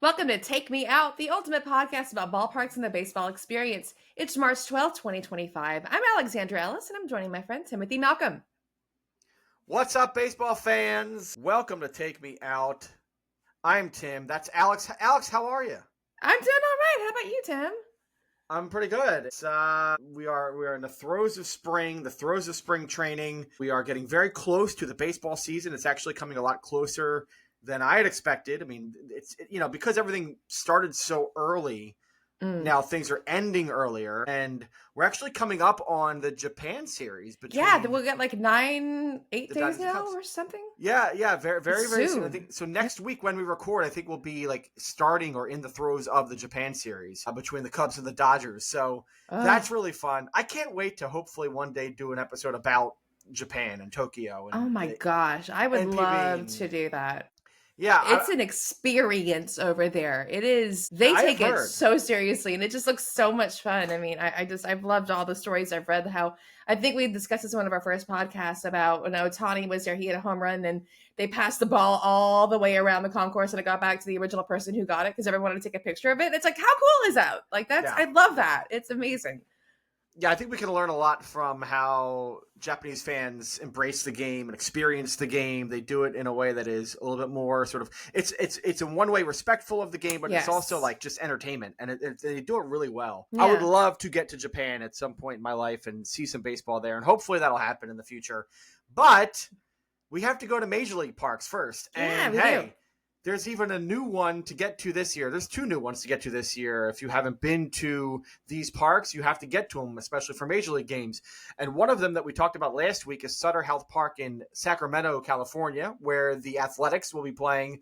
Welcome to Take Me Out, the ultimate podcast about ballparks and the baseball experience. It's March 12th, 2025. I'm Alexandra Ellis, and I'm joining my friend Timothy Malcolm. What's up, baseball fans? Welcome to Take Me Out. I'm Tim. That's Alex. Alex, how are you? I'm doing all right. How about you, Tim? I'm pretty good. We are in the throes of spring, training. We are getting very close to the baseball season. It's actually coming a lot closer than I had expected. I mean, because everything started so early. Now things are ending earlier, and we're actually coming up on the Japan series. We'll get like 8 days now or something. Yeah, very soon. I think so. Next week when we record, I think we'll be like starting or in the throes of the Japan series between the Cubs and the Dodgers. So that's really fun. I can't wait to hopefully one day do an episode about Japan and Tokyo. Oh my gosh, I would love to do that. Yeah, it's an experience over there. It is. They take it so seriously, and it just looks so much fun. I mean, I've loved all the stories I've read. How I think we discussed this in one of our first podcasts about when Ohtani was there. He had a home run, and they passed the ball all the way around the concourse, and it got back to the original person who got it because everyone wanted to take a picture of it. It's like, how cool is that? Like I love that. It's amazing. Yeah, I think we can learn a lot from how Japanese fans embrace the game and experience the game. They do it in a way that is a little bit more sort of it's in one way respectful of the game, but It's also like just entertainment, and they do it really well. Yeah. I would love to get to Japan at some point in my life and see some baseball there, and hopefully that'll happen in the future. But we have to go to Major League parks first. And do. There's even a new one to get to this year. There's two new ones to get to this year. If you haven't been to these parks, you have to get to them, especially for Major League games. And one of them that we talked about last week is Sutter Health Park in Sacramento, California, where the Athletics will be playing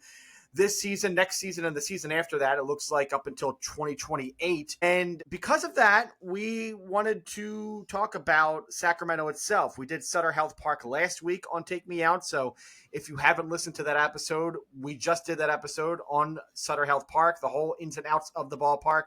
this season, next season, and the season after that. It looks like up until 2028. And because of that, we wanted to talk about Sacramento itself. We did Sutter Health Park last week on Take Me Out. So if you haven't listened to that episode, we just did that episode on Sutter Health Park, the whole ins and outs of the ballpark,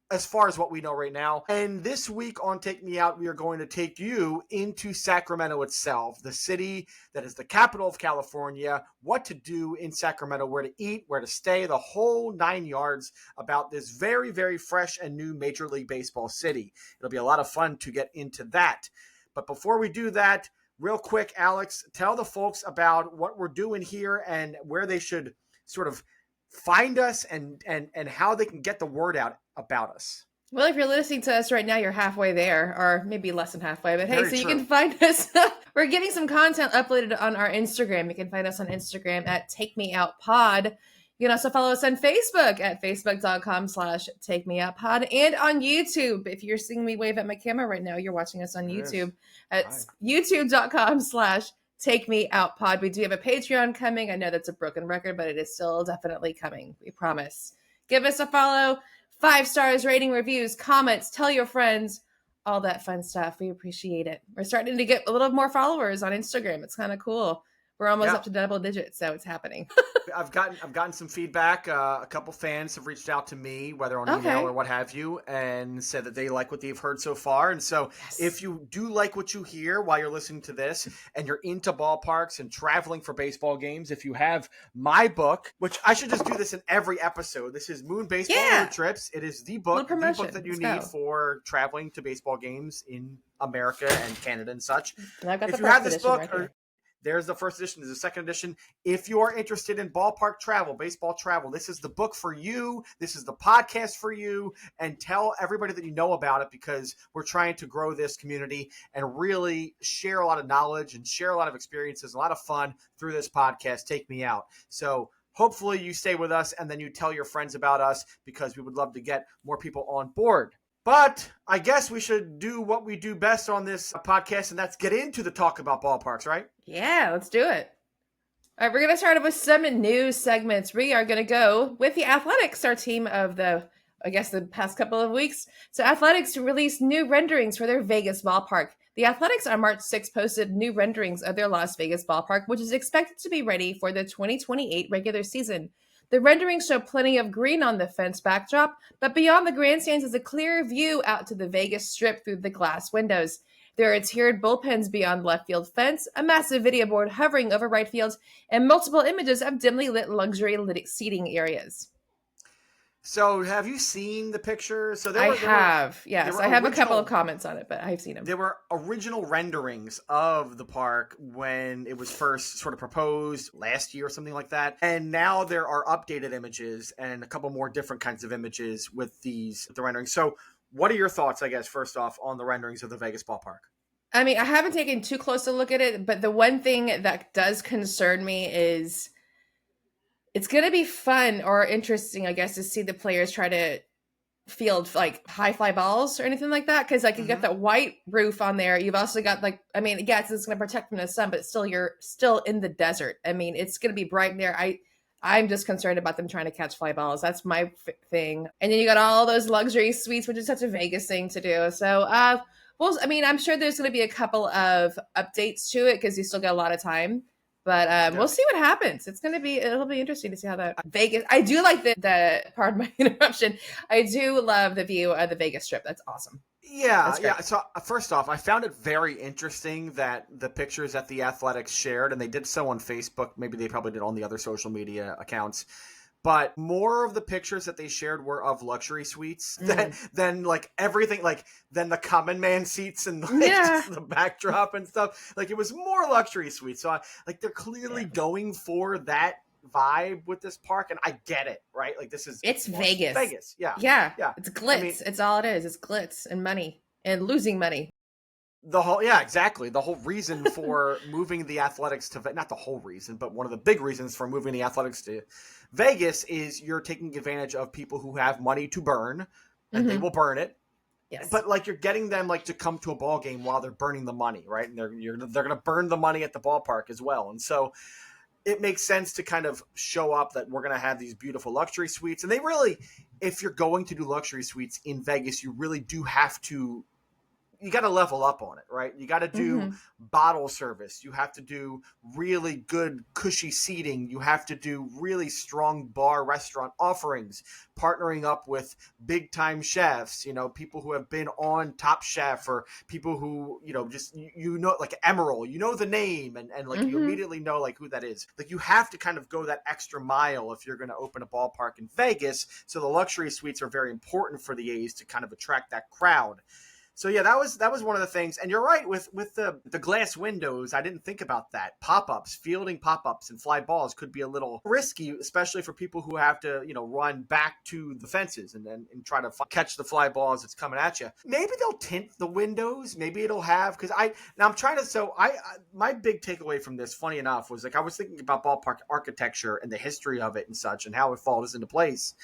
as far as what we know right now. And this week on Take Me Out, we are going to take you into Sacramento itself, the city that is the capital of California, what to do in Sacramento, where to eat, where to stay, the whole 9 yards about this very, very fresh and new Major League Baseball city. It'll be a lot of fun to get into that. But before we do that, real quick, Alex, tell the folks about what we're doing here and where they should sort of find us and how they can get the word out about us. Well, if you're listening to us right now, you're halfway there, or maybe less than halfway, but hey, Very so true. You can find us. We're getting some content uploaded on our Instagram. You can find us on Instagram at Take Me Out Pod. You can also follow us on Facebook at facebook.com/Take Me Out Pod, and on YouTube. If you're seeing me wave at my camera right now, you're watching us on YouTube at youtube.com/Take Me Out Pod. We do have a Patreon coming. I know that's a broken record, but it is still definitely coming. We promise. Give us a follow. 5 stars, rating, reviews, comments, tell your friends, all that fun stuff. We appreciate it. We're starting to get a little more followers on Instagram. It's kind of cool. We're almost up to double digits, so it's happening. I've gotten some feedback. A couple fans have reached out to me, whether on email or what have you, and said that they like what they've heard so far. And so if you do like what you hear while you're listening to this and you're into ballparks and traveling for baseball games, if you have my book, which I should just do this in every episode. This is Moon Baseball Road Trips. It is the book that you need for traveling to baseball games in America and Canada and such. And if you have this book there's the first edition. There's a second edition. If you are interested in ballpark travel, baseball travel, this is the book for you. This is the podcast for you. And tell everybody that you know about it, because we're trying to grow this community and really share a lot of knowledge and share a lot of experiences, a lot of fun through this podcast, Take Me Out. So hopefully you stay with us and then you tell your friends about us, because we would love to get more people on board. But I guess we should do what we do best on this podcast, and that's get into the talk about ballparks, right? Yeah, let's do it. All right, we're going to start with some news segments. We are going to go with the Athletics, our team of the past couple of weeks. So Athletics released new renderings for their Vegas ballpark. The Athletics on March 6 posted new renderings of their Las Vegas ballpark, which is expected to be ready for the 2028 regular season. The renderings show plenty of green on the fence backdrop, but beyond the grandstands is a clear view out to the Vegas Strip through the glass windows. There are tiered bullpens beyond the left field fence, a massive video board hovering over right field, and multiple images of dimly lit luxury seating areas. So have you seen the pictures? So I have, there yes. were I have a couple of original comments on it, but I've seen them. there were original renderings of the park when it was first sort of proposed last year or something like that. And now there are updated images and a couple more different kinds of images with the renderings. So what are your thoughts, I guess, first off, on the renderings of the Vegas ballpark? I mean, I haven't taken too close a look at it, but the one thing that does concern me is it's going to be fun or interesting, I guess, to see the players try to field like high fly balls or anything like that. Cause like you got Mm-hmm. that white roof on there. You've also got like, I mean, yes, it's going to protect from the sun, but still you're still in the desert. I mean, it's going to be bright in there. I'm just concerned about them trying to catch fly balls. That's my thing. And then you got all those luxury suites, which is such a Vegas thing to do. So, well, I mean, I'm sure there's going to be a couple of updates to it because you still got a lot of time. But Yeah. we'll see what happens. It'll be interesting to see how that Vegas. I do like pardon my interruption. I do love the view of the Vegas Strip. That's awesome. Yeah, That's great. yeah. So first off, I found it very interesting that the pictures that the Athletics shared, and they did so on Facebook. Maybe they probably did on the other social media accounts, but more of the pictures that they shared were of luxury suites than like everything, like than the common man seats and like Yeah. just the backdrop and stuff. Like it was more luxury suites. So like they're clearly Yeah. going for that vibe with this park, and I get it, right? Like this is It's Las Vegas. Vegas, yeah, Yeah. yeah. It's I glitz. mean, It's all it is. It's glitz and money and losing money. the whole, yeah, exactly. The whole reason for moving the Athletics to not the whole reason, but one of the big reasons for moving the Athletics to Vegas is you're taking advantage of people who have money to burn, and they Mm-hmm. will burn it. Yes. But like you're getting them like to come to a ball game while they're burning the money, right? And they're going to burn the money at the ballpark as well. And so it makes sense to kind of show up that we're going to have these beautiful luxury suites. And they really, if you're going to do luxury suites in Vegas, you really do have to, you got to level up on it, right? You got to do Mm-hmm. bottle service. You have to do really good cushy seating. You have to do really strong bar restaurant offerings, partnering up with big time chefs, people who have been on Top Chef, or people who, just, like Emerald, the name, and like you Mm-hmm. immediately know like who that is. Like you have to kind of go that extra mile if you're going to open a ballpark in Vegas. So the luxury suites are very important for the A's to kind of attract that crowd. So yeah, that was one of the things. And you're right with the glass windows. I didn't think about that. Fielding pop-ups and fly balls could be a little risky, especially for people who have to, run back to the fences and try to catch the fly ball as it's coming at you. Maybe they'll tint the windows. Maybe it'll have, because I'm trying to. So my big takeaway from this, funny enough, was like I was thinking about ballpark architecture and the history of it and such and how it falls into place.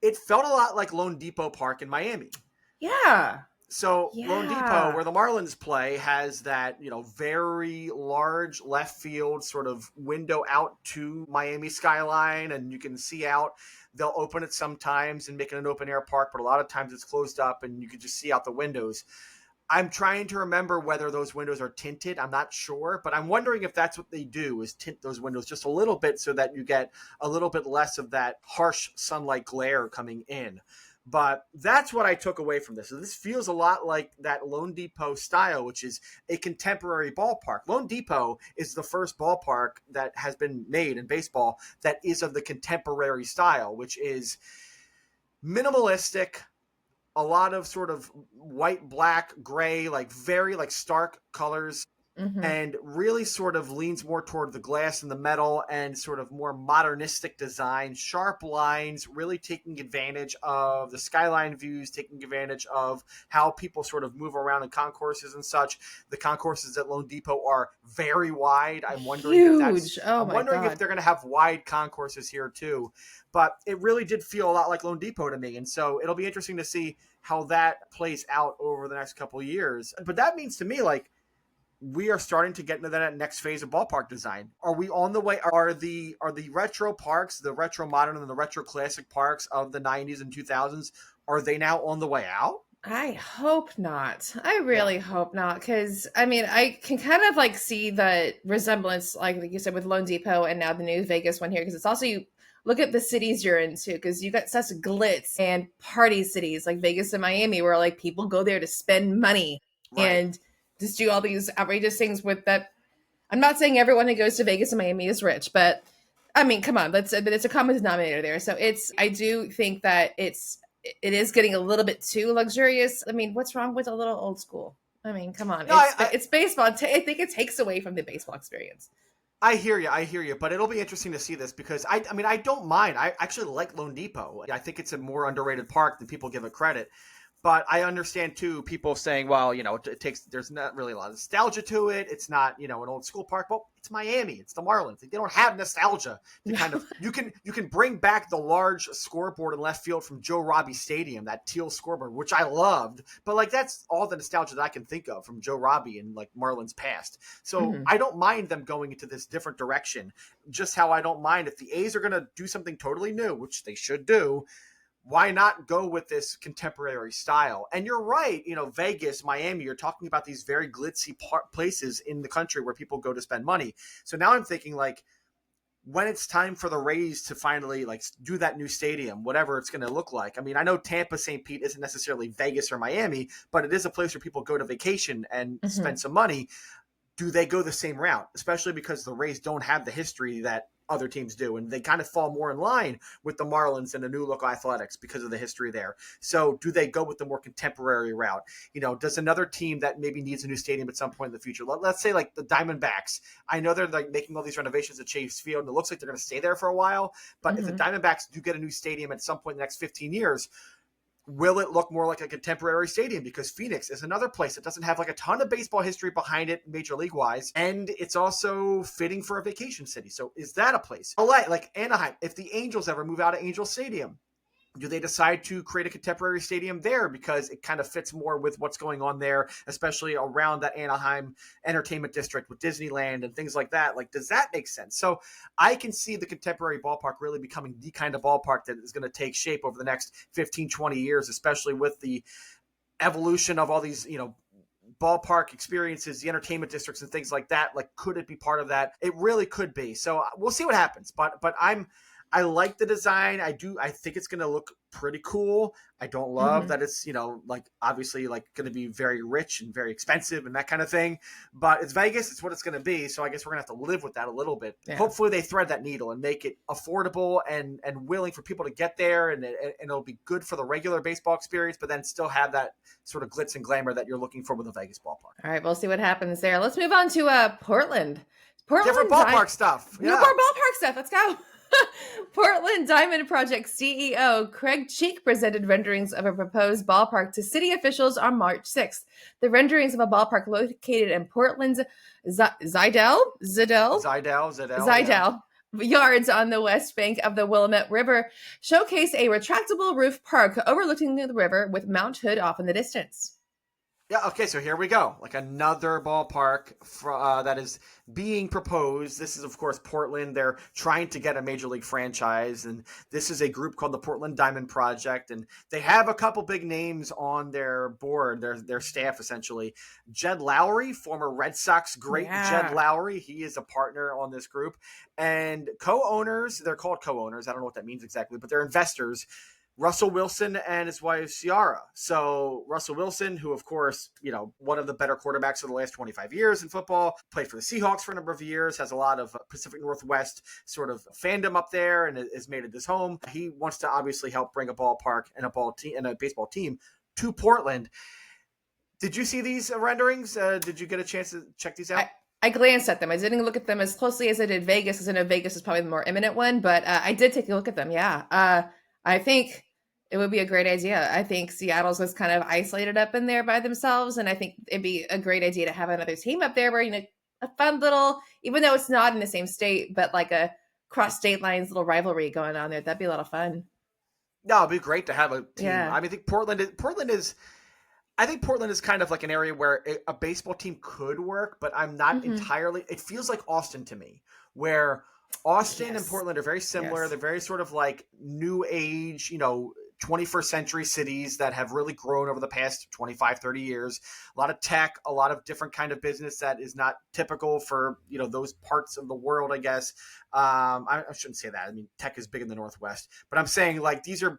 It felt a lot like Lone Depot Park in Miami. Yeah. So Lone Depot, Yeah. where the Marlins play, has that, very large left field sort of window out to Miami skyline, and you can see out. They'll open it sometimes and make it an open air park, but a lot of times it's closed up and you can just see out the windows. I'm trying to remember whether those windows are tinted. I'm not sure, but I'm wondering if that's what they do, is tint those windows just a little bit so that you get a little bit less of that harsh sunlight glare coming in. But that's what I took away from this. So this feels a lot like that Lone Depot style, which is a contemporary ballpark. Lone Depot is the first ballpark that has been made in baseball that is of the contemporary style, which is minimalistic, a lot of sort of white, black, gray, like very like stark colors, Mm-hmm. and really sort of leans more toward the glass and the metal and sort of more modernistic design, sharp lines, really taking advantage of the skyline views, taking advantage of how people sort of move around in concourses and such. The concourses at Lone Depot are very wide. Huge. Oh I'm my wondering if God. they're going to have wide concourses here too. But it really did feel a lot like Lone Depot to me. And so it'll be interesting to see how that plays out over the next couple of years. But that means to me, like, we are starting to get into that next phase of ballpark design. Are we on the way? Are the retro parks, the retro modern and the retro classic parks of the 90s and 2000s, are they now on the way out? I hope not. I Yeah. really hope not. Because, I mean, I can kind of like see the resemblance, like you said, with Lone Depot and now the new Vegas one here. Because it's also, you look at the cities you're into, because you got such glitz and party cities like Vegas and Miami, where like people go there to spend money Right. and just do all these outrageous things with that. I'm not saying everyone who goes to Vegas and Miami is rich, but I mean, come on, but it's a common denominator there. So I do think that it is getting a little bit too luxurious. I mean, what's wrong with a little old school? I mean, come on, No, it's baseball. I think it takes away from the baseball experience. I hear you. I hear you. But it'll be interesting to see this because I mean, I don't mind. I actually like Lone Depot. I think it's a more underrated park than people give it credit. But I understand too people saying, well, it takes, there's not really a lot of nostalgia to it. It's not, an old school park. Well, it's Miami. It's the Marlins. They don't have nostalgia to kind of, you can bring back the large scoreboard in left field from Joe Robbie Stadium, that teal scoreboard, which I loved. But like, that's all the nostalgia that I can think of from Joe Robbie and like Marlins past. So I don't mind them going into this different direction. Just how I don't mind if the A's are going to do something totally new, which they should do. Why not go with this contemporary style? And you're right, Vegas, Miami, you're talking about these very glitzy places in the country where people go to spend money. So now I'm thinking like, when it's time for the Rays to finally like do that new stadium, whatever it's going to look like. I mean, I know Tampa, St. Pete isn't necessarily Vegas or Miami, but it is a place where people go to vacation and spend some money. Do they go the same route? Especially because the Rays don't have the history that other teams do, and they kind of fall more in line with the Marlins and the new look Athletics because of the history there. So do they go with the more contemporary route? Does another team that maybe needs a new stadium at some point in the future, let's say like the Diamondbacks, I know they're like making all these renovations at Chase Field and it looks like they're going to stay there for a while, but if the Diamondbacks do get a new stadium at some point in the next 15 years, will it look more like a contemporary stadium? Because Phoenix is another place that doesn't have like a ton of baseball history behind it, major league wise, and it's also fitting for a vacation city. So is that a place? LA, like Anaheim, if the Angels ever move out of Angel Stadium, do they decide to create a contemporary stadium there because it kind of fits more with what's going on there, especially around that Anaheim entertainment district with Disneyland and things like that? Like, does that make sense? So I can see the contemporary ballpark really becoming the kind of ballpark that is going to take shape over the next 15, 20 years, especially with the evolution of all these, ballpark experiences, the entertainment districts and things like that. Like, could it be part of that? It really could be. So we'll see what happens. But I like the design. I think it's going to look pretty cool. I don't love that it's, like obviously like going to be very rich and very expensive and that kind of thing, but it's Vegas. It's what it's going to be. So I guess we're gonna have to live with that a little bit. Yeah. Hopefully they thread that needle and make it affordable and willing for people to get there. And it'll be good for the regular baseball experience, but then still have that sort of glitz and glamour that you're looking for with a Vegas ballpark. All right. We'll see what happens there. Let's move on to Portland. Different ballpark stuff. No more ballpark stuff. Let's go. Portland Diamond Project CEO Craig Cheek presented renderings of a proposed ballpark to city officials on March 6th. The renderings of a ballpark located in Portland's Zidell yards on the west bank of the Willamette River showcase a retractable roof park overlooking the river with Mount Hood off in the distance. Yeah, okay, so here we go. Like another ballpark that is being proposed. This is, of course, Portland. They're trying to get a major league franchise, and this is a group called the Portland Diamond Project, and they have a couple big names on their board, their staff, essentially. Jed Lowry, former Red Sox great Jed Lowry. He is a partner on this group. And co-owners, they're called co-owners. I don't know what that means exactly, but they're investors. Russell Wilson and his wife, Ciara. So Russell Wilson, who, of course, one of the better quarterbacks of the last 25 years in football, played for the Seahawks for a number of years, has a lot of Pacific Northwest sort of fandom up there and has made it his home. He wants to obviously help bring a ballpark and a baseball team to Portland. Did you see these renderings? Did you get a chance to check these out? I glanced at them. I didn't look at them as closely as I did Vegas, because I know Vegas is probably the more imminent one, but I did take a look at them, yeah. I think it would be a great idea. I think Seattle's was kind of isolated up in there by themselves, and I think it'd be a great idea to have another team up there where, a fun little, even though it's not in the same state, but like a cross state lines little rivalry going on there. That'd be a lot of fun. No, it'd be great to have a team. Yeah. I mean, I think Portland is kind of like an area where a baseball team could work, but I'm not entirely. It feels like Austin to me, where Austin and Portland are very similar. Yes. They're very sort of like new age, 21st century cities that have really grown over the past 25, 30 years. A lot of tech, a lot of different kind of business that is not typical for, those parts of the world, I guess. I shouldn't say that. I mean, tech is big in the Northwest, but I'm saying like these are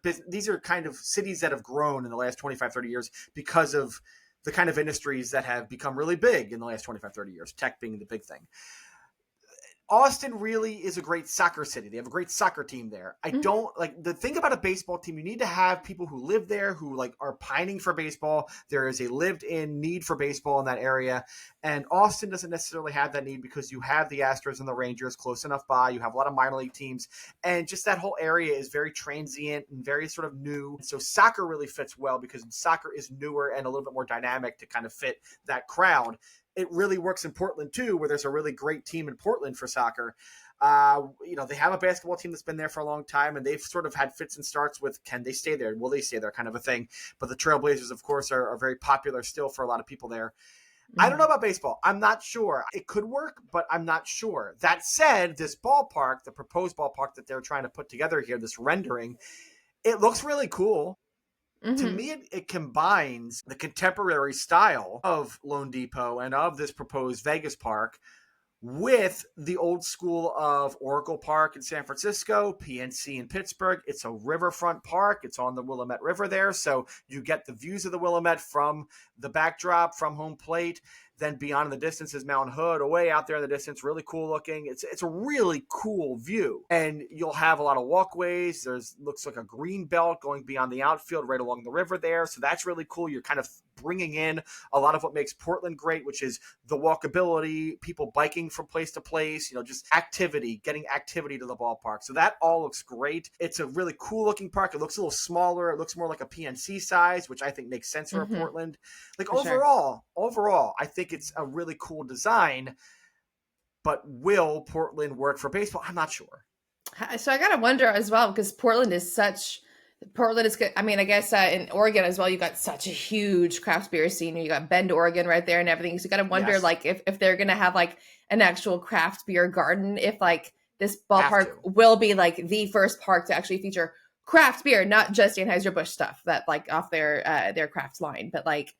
kind of cities that have grown in the last 25, 30 years because of the kind of industries that have become really big in the last 25, 30 years, tech being the big thing. Austin really is a great soccer city. They have a great soccer team there. I Mhm. don't like the thing about a baseball team. You need to have people who live there who like are pining for baseball. There is a lived in need for baseball in that area. And Austin doesn't necessarily have that need because you have the Astros and the Rangers close enough by. You have a lot of minor league teams. And just that whole area is very transient and very sort of new. So soccer really fits well because soccer is newer and a little bit more dynamic to kind of fit that crowd. It really works in Portland too, where there's a really great team in Portland for soccer. They have a basketball team that's been there for a long time, and they've sort of had fits and starts with can they stay there? Will they stay there? Kind of a thing. But the Trailblazers, of course, are very popular still for a lot of people there. I don't know about baseball. I'm not sure. It could work, but I'm not sure. That said, this ballpark, the proposed ballpark that they're trying to put together here, this rendering, it looks really cool. To Mhm. me, it combines the contemporary style of Lone Depot and of this proposed Vegas park with the old school of Oracle Park in San Francisco, PNC in Pittsburgh. It's a riverfront park. It's on the Willamette River there. So you get the views of the Willamette from the backdrop, from home plate. Then beyond in the distance is Mount Hood, away out there in the distance, really cool looking. It's a really cool view. And you'll have a lot of walkways. Looks like a green belt going beyond the outfield right along the river there. So that's really cool. You're kind of bringing in a lot of what makes Portland great, which is the walkability, people biking from place to place, just activity, getting activity to the ballpark. So that all looks great. It's a really cool looking park. It looks a little smaller. It looks more like a PNC size, which I think makes sense for Mhm. Portland. Like For sure. overall, I think it's a really cool design, but will Portland work for baseball? I'm not sure. So I gotta wonder as well because Portland is good. I mean, I guess in Oregon as well, you got such a huge craft beer scene. You got Bend, Oregon, right there, and everything. So you gotta wonder, Yes, like, if they're gonna have like an actual craft beer garden, if like this have ballpark to. will be like the first park to actually feature craft beer, not just Anheuser Busch stuff that like off their craft line, but like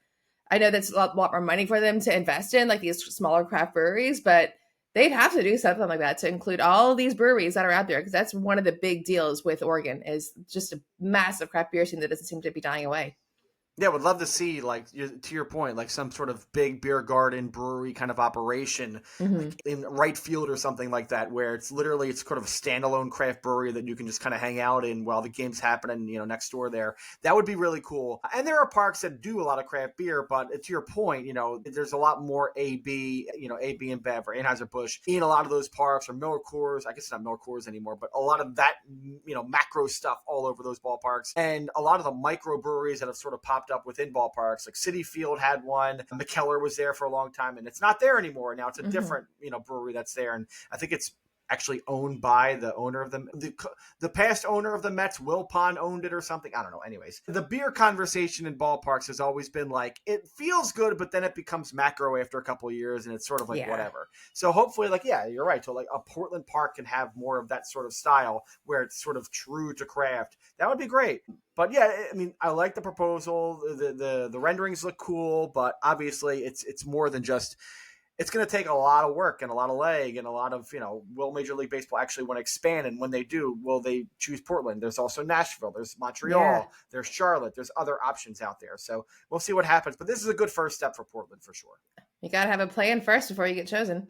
I know that's a lot more money for them to invest in, like these smaller craft breweries, but they'd have to do something like that to include all these breweries that are out there because that's one of the big deals with Oregon is just a massive craft beer scene that doesn't seem to be dying away. Yeah, would love to see, like, to your point, like some sort of big beer garden brewery kind of operation, Mm-hmm. like in right field or something like that, where it's sort of a standalone craft brewery that you can just kind of hang out in while the game's happening, next door there. That would be really cool. And there are parks that do a lot of craft beer, but to your point, there's a lot more AB and Bev or Anheuser-Busch in a lot of those parks or Miller Coors. I guess it's not Miller Coors anymore, but a lot of that, macro stuff all over those ballparks. And a lot of the micro breweries that have sort of popped up within ballparks, like Citi Field had one. McKellar was there for a long time, and it's not there anymore. Now it's a Mm-hmm. different, brewery that's there, and I think it's actually owned by the owner of the past owner of the Mets. Will Pond owned it or something. I don't know. Anyways, the beer conversation in ballparks has always been like it feels good, but then it becomes macro after a couple of years, and it's sort of like Yeah. whatever. So hopefully, like you're right. So like a Portland park can have more of that sort of style where it's sort of true to craft. That would be great. But yeah, I mean, I like the proposal. The renderings look cool, but obviously, it's more than just. It's going to take a lot of work and a lot of leg and a lot of, will Major League Baseball actually want to expand? And when they do, will they choose Portland? There's also Nashville, there's Yeah. Montreal, there's Charlotte, there's other options out there. So we'll see what happens. But this is a good first step for Portland for sure. You got to have a plan first before you get chosen.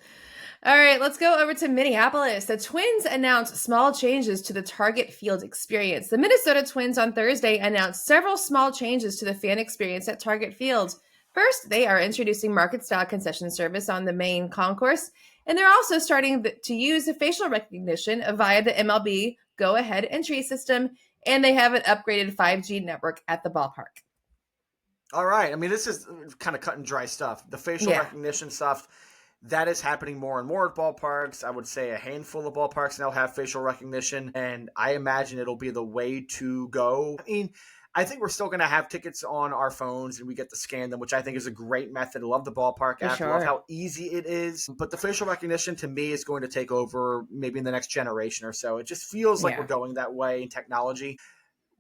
All right, let's go over to Minneapolis. The Twins announced small changes to the Target Field experience. The Minnesota Twins on Thursday announced several small changes to the fan experience at Target Field. First, they are introducing market-style concession service on the main concourse, and they're also starting to use the facial recognition via the MLB Go-Ahead entry system, and they have an upgraded 5G network at the ballpark. All right. I mean, this is kind of cut and dry stuff. The facial Yeah. recognition stuff, that is happening more and more at ballparks. I would say a handful of ballparks now have facial recognition, and I imagine it'll be the way to go. I mean, I think we're still going to have tickets on our phones and we get to scan them, which I think is a great method. I love the ballpark For app. I love sure. how easy it is. But the facial recognition to me is going to take over maybe in the next generation or so. It just feels like Yeah. we're going that way in technology.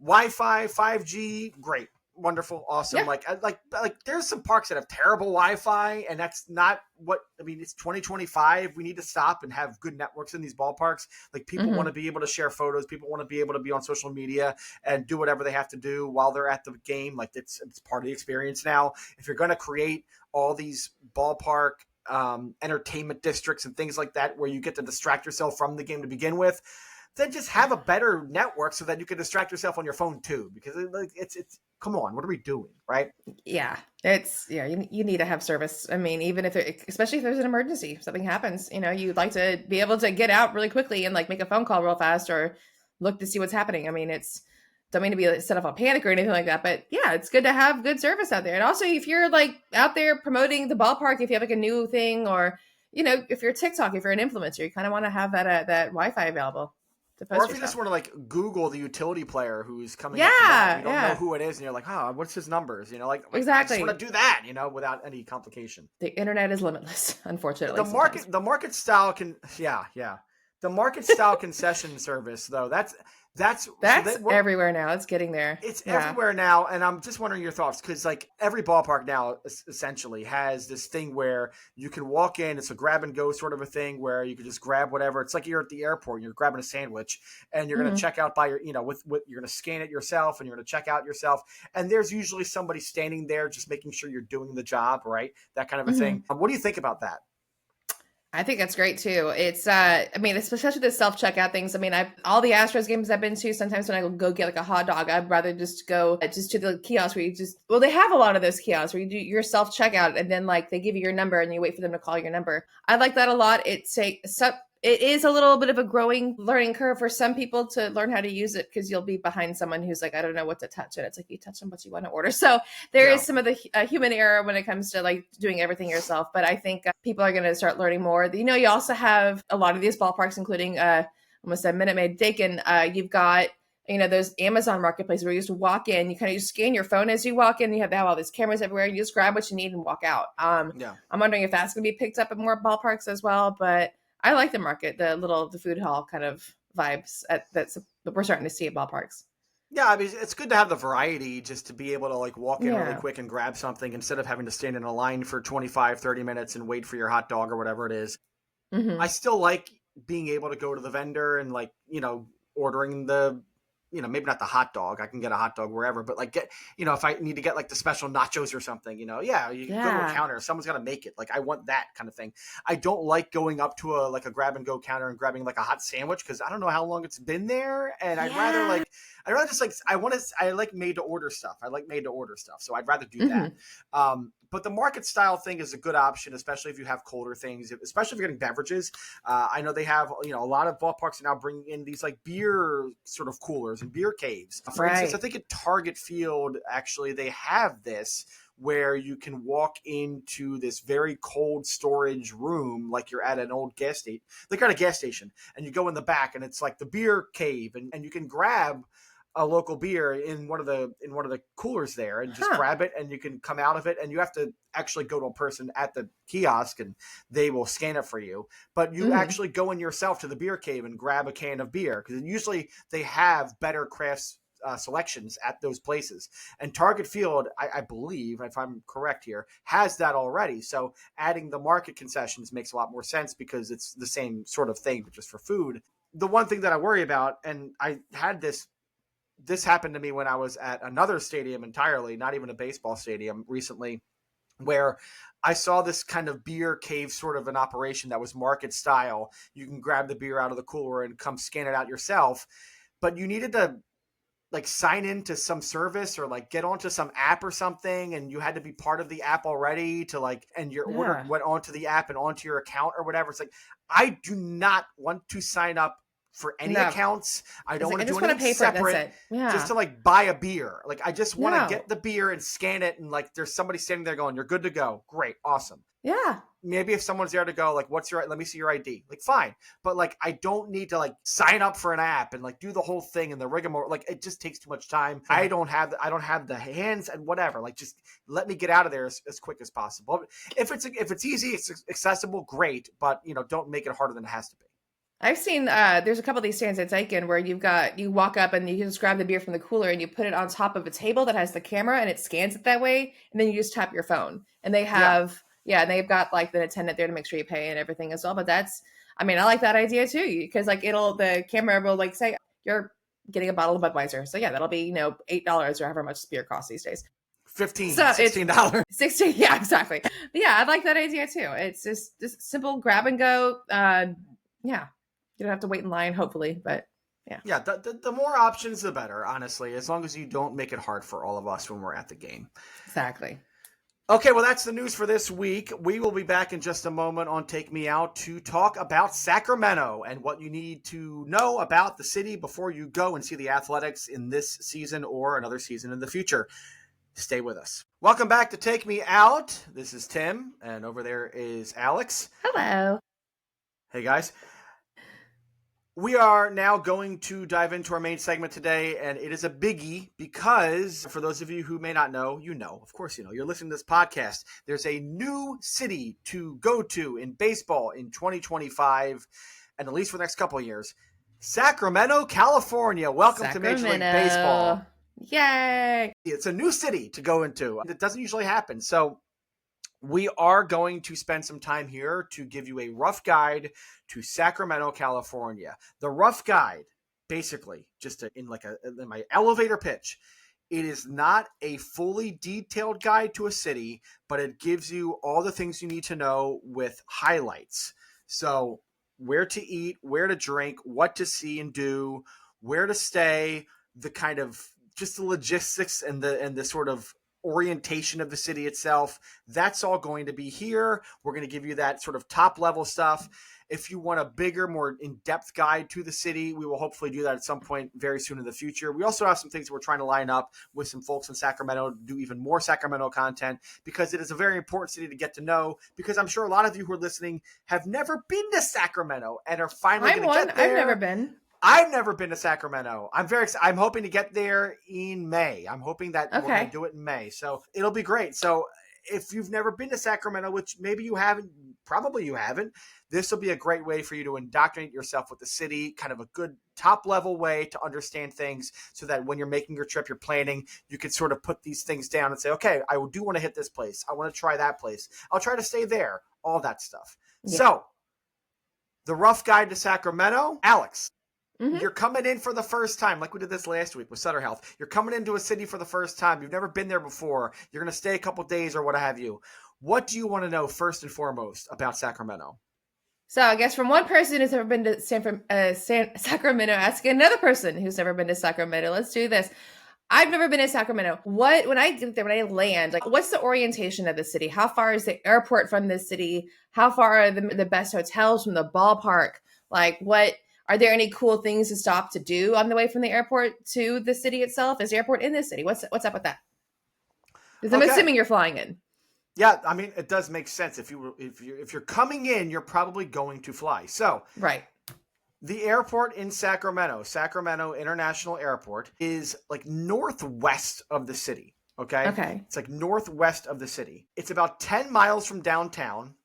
Wi-Fi, 5G, great, wonderful, awesome. Yeah. Like there's some parks that have terrible Wi-Fi, and that's not what I mean. It's 2025. We need to stop and have good networks in these ballparks. Like people want to be able to share photos. People want to be able to be on social media and do whatever they have to do while they're at the game. Like it's part of the experience now. If you're going to create all these ballpark entertainment districts and things like that where you get to distract yourself from the game to begin with, then just have a better network so that you can distract yourself on your phone too. Because it's come on, what are we doing, right? Yeah, you need to have service. I mean, even if especially if there's an emergency, something happens, you'd like to be able to get out really quickly and like make a phone call real fast or look to see what's happening. I mean, don't mean to be like, set off a panic or anything like that, but yeah, it's good to have good service out there. And also, if you're like out there promoting the ballpark, if you have like a new thing, or if you're TikTok, if you're an influencer, you kind of want to have that Wi-Fi available. Or if you just want to like Google the utility player who's coming up, you don't know who it is, and you're like, oh, what's his numbers? Exactly. I just want to do that, without any complication. The internet is limitless, unfortunately. The market style the market style concession service though, that's everywhere now. It's getting there. It's everywhere now, and I'm just wondering your thoughts because like every ballpark now essentially has this thing where you can walk in. It's a grab and go sort of a thing where you can just grab whatever. It's like you're at the airport, you're grabbing a sandwich, and you're going to check out by your, with you're going to scan it yourself, and you're going to check out yourself. And there's usually somebody standing there just making sure you're doing the job, right? That kind of a thing. What do you think about that? I think that's great too. It's, I mean, especially the self-checkout things. I mean, all the Astros games I've been to, sometimes when I go get like a hot dog, I'd rather just go just to the kiosk where they have a lot of those kiosks where you do your self-checkout and then like they give you your number and you wait for them to call your number. I like that a lot. It is a little bit of a growing learning curve for some people to learn how to use it because you'll be behind someone who's like, I don't know what to touch. And it's like, you touch them what you want to order. So there is some of the human error when it comes to like doing everything yourself. But I think people are going to start learning more. You also have a lot of these ballparks, including almost a Minute Maid Dakin. You've got those Amazon marketplaces where you just walk in, you kind of just scan your phone as you walk in. You have all these cameras everywhere. You just grab what you need and walk out. I'm wondering if that's going to be picked up at more ballparks as well. But I like the market, the food hall kind of vibes that we're starting to see at ballparks. Yeah, I mean, it's good to have the variety just to be able to like walk in really quick and grab something instead of having to stand in a line for 25, 30 minutes and wait for your hot dog or whatever it is. I still like being able to go to the vendor and like, ordering the, maybe not the hot dog. I can get a hot dog wherever, but like if I need to get like the special nachos or something, you go to a counter. Someone's got to make it. Like I want that kind of thing. I don't like going up to a grab and go counter and grabbing like a hot sandwich because I don't know how long it's been there, and I'd rather just like I like made to order stuff. So I'd rather do that. But the market style thing is a good option, especially if you have colder things, especially if you're getting beverages. I know they have, a lot of ballparks are now bringing in these like beer sort of coolers and beer caves. For instance, I think at Target Field, actually, they have this where you can walk into this very cold storage room like you're at an old gas station. Like you're at a gas station, and you go in the back, and it's like the beer cave, and you can grab a local beer in one of the coolers there and just grab it, and you can come out of it, and you have to actually go to a person at the kiosk and they will scan it for you. But you actually go in yourself to the beer cave and grab a can of beer because usually they have better crafts selections at those places. And Target Field, I believe, if I'm correct here, has that already. So adding the market concessions makes a lot more sense because it's the same sort of thing, but just for food. The one thing that I worry about, and I had this happened to me when I was at another stadium entirely, not even a baseball stadium recently, where I saw this kind of beer cave sort of an operation that was market style. You can grab the beer out of the cooler and come scan it out yourself, but you needed to like sign into some service or like get onto some app or something. And you had to be part of the app already to like, and your order went onto the app and onto your account or whatever. It's like, I do not want to sign up for any accounts. I don't want to do anything separate just to like buy a beer. Like I just want to get the beer and scan it. And like, there's somebody standing there going, you're good to go. Great. Awesome. Yeah. Maybe if someone's there to go like, let me see your ID. Like, fine. But like, I don't need to like sign up for an app and like do the whole thing and the rigmarole. Like it just takes too much time. Yeah. I don't have the hands and whatever. Like just let me get out of there as quick as possible. If it's easy, it's accessible, great. But don't make it harder than it has to be. I've seen there's a couple of these stands at Daikin where you walk up and you just grab the beer from the cooler and you put it on top of a table that has the camera and it scans it that way, and then you just tap your phone. And they have and they've got like the attendant there to make sure you pay and everything as well. But I like that idea too, because like the camera will like say you're getting a bottle of Budweiser. So yeah, that'll be $8 or however much beer costs these days. $15, So it's $16. 16. Yeah, exactly. But yeah, I like that idea too. It's just simple grab and go. Yeah, you don't have to wait in line, hopefully, but yeah. Yeah, the more options, the better, honestly, as long as you don't make it hard for all of us when we're at the game. Exactly. Okay, well, that's the news for this week. We will be back in just a moment on Take Me Out to talk about Sacramento and what you need to know about the city before you go and see the Athletics in this season or another season in the future. Stay with us. Welcome back to Take Me Out. This is Tim, and over there is Alex. Hello. Hey, guys. We are now going to dive into our main segment today, and it is a biggie because for those of you who may not know, of course you're listening to this podcast. There's a new city to go to in baseball in 2025, and at least for the next couple of years. Sacramento, California. Welcome to Major League Baseball. Yay! It's a new city to go into. It doesn't usually happen. So we are going to spend some time here to give you a rough guide to Sacramento, California. The rough guide, basically, just in my elevator pitch, it is not a fully detailed guide to a city, but it gives you all the things you need to know with highlights. So where to eat, where to drink, what to see and do, where to stay, the kind of just the logistics and the sort of orientation of the city itself. That's all going to be here. We're going to give you that sort of top level stuff. If you want a bigger, more in-depth guide to the city, we will hopefully do that at some point very soon in the future. We also have some things that we're trying to line up with some folks in Sacramento to do even more Sacramento content because it is a very important city to get to know, because I'm sure a lot of you who are listening have never been to Sacramento and are finally going to get there. I've never been. I've never been to Sacramento. I'm very excited. I'm hoping to get there in May. I'm hoping that we're going to do it in May. So it'll be great. So if you've never been to Sacramento, which maybe you haven't, probably you haven't, this will be a great way for you to indoctrinate yourself with the city, kind of a good top level way to understand things so that when you're making your trip, you're planning, you can sort of put these things down and say, okay, I do want to hit this place. I want to try that place. I'll try to stay there, all that stuff. Yeah. So the rough guide to Sacramento, Alex. Mm-hmm. You're coming in for the first time, like we did this last week with Sutter Health. You're coming into a city for the first time. You've never been there before. You're going to stay a couple days or what have you. What do you want to know first and foremost about Sacramento? So I guess from one person who's never been to Sacramento, asking another person who's never been to Sacramento. Let's do this. I've never been to Sacramento. When I get there, when I land, what's the orientation of the city? How far is the airport from the city? How far are the best hotels from the ballpark? Are there any cool things to stop to do on the way from the airport to the city itself? Is the airport in the city? What's up with that? Because I'm assuming you're flying in. Yeah, I mean, it does make sense. If you're coming in, you're probably going to fly. So right. The airport in Sacramento International Airport, is northwest of the city. Okay. It's northwest of the city. It's about 10 miles from downtown.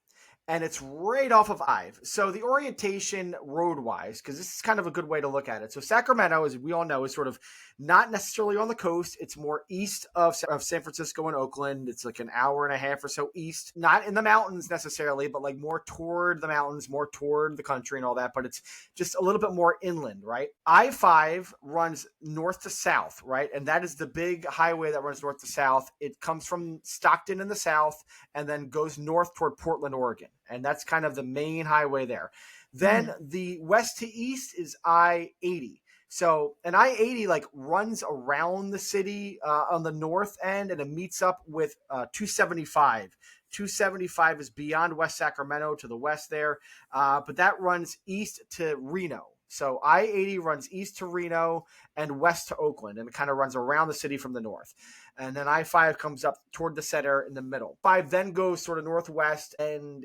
And it's right off of Ive. So the orientation road-wise, because this is kind of a good way to look at it. So Sacramento, as we all know, is sort of not necessarily on the coast. It's more east of San Francisco and Oakland. It's like an hour and a half or so east. Not in the mountains necessarily, but more toward the mountains, more toward the country and all that. But it's just a little bit more inland, right? I-5 runs north to south, right? And that is the big highway that runs north to south. It comes from Stockton in the south and then goes north toward Portland, Oregon. And that's kind of the main highway there. Then the west to east is I-80. So an I-80 runs around the city on the north end, and it meets up with 275. 275 is beyond West Sacramento to the west there, but that runs east to Reno. So I-80 runs east to Reno and west to Oakland, and it kind of runs around the city from the north. And then I-5 comes up toward the center in the middle. 5 then goes sort of northwest and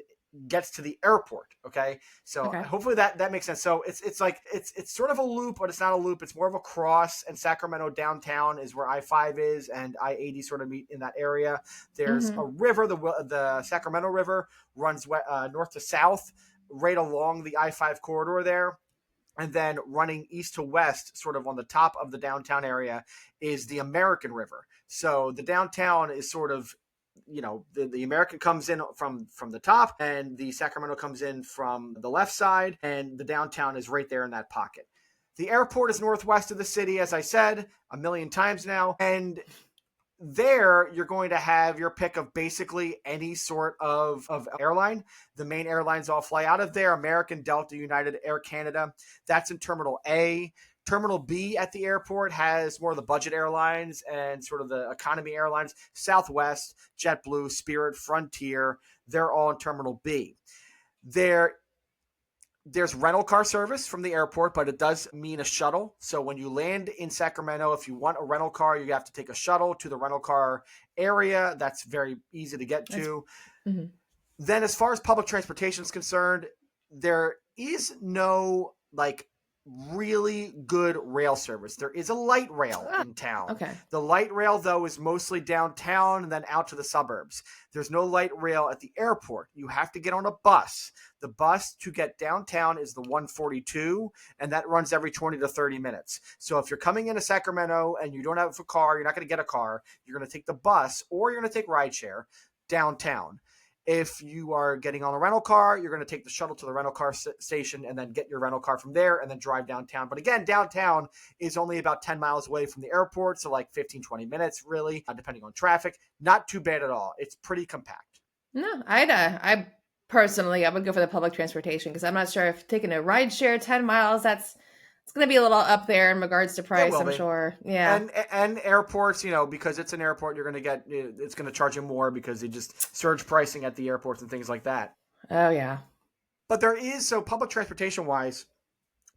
gets to the airport. Okay. So hopefully that makes sense. So it's sort of a loop, but it's not a loop. It's more of a cross, and Sacramento downtown is where I-5 is, and I-80 sort of meet in that area. There's a river, the Sacramento River runs north to south right along the I-5 corridor there. And then running east to west, sort of on the top of the downtown area, is the American River. So the downtown is sort of, the American comes in from the top, and the Sacramento comes in from the left side, and the downtown is right there in that pocket. The airport is northwest of the city, as I said a million times now, and there you're going to have your pick of basically any sort of airline. The main airlines all fly out of there: American, Delta, United, Air Canada. That's in Terminal A. Terminal B at the airport has more of the budget airlines and sort of the economy airlines: Southwest, JetBlue, Spirit, Frontier. They're all in Terminal B. There's rental car service from the airport, but it does mean a shuttle. So when you land in Sacramento, if you want a rental car, you have to take a shuttle to the rental car area. That's very easy to get to. Mm-hmm. Then as far as public transportation is concerned, there is no really good rail service. There is a light rail in town. Okay. The light rail, though, is mostly downtown and then out to the suburbs. There's no light rail at the airport. You have to get on a bus. The bus to get downtown is the 142, and that runs every 20 to 30 minutes. So if you're coming into Sacramento and you don't have a car, you're not going to get a car, you're going to take the bus or you're going to take rideshare downtown. If you are getting on a rental car, you're going to take the shuttle to the rental car station and then get your rental car from there and then drive downtown. But again, downtown is only about 10 miles away from the airport, so 15, 20 minutes really, depending on traffic. Not too bad at all. It's pretty compact. No, I would go for the public transportation because I'm not sure if taking a ride share 10 miles, it's going to be a little up there in regards to price, I'm sure. Yeah. And airports, because it's an airport, it's going to charge you more because they just surge pricing at the airports and things like that. Oh, yeah. But so public transportation wise,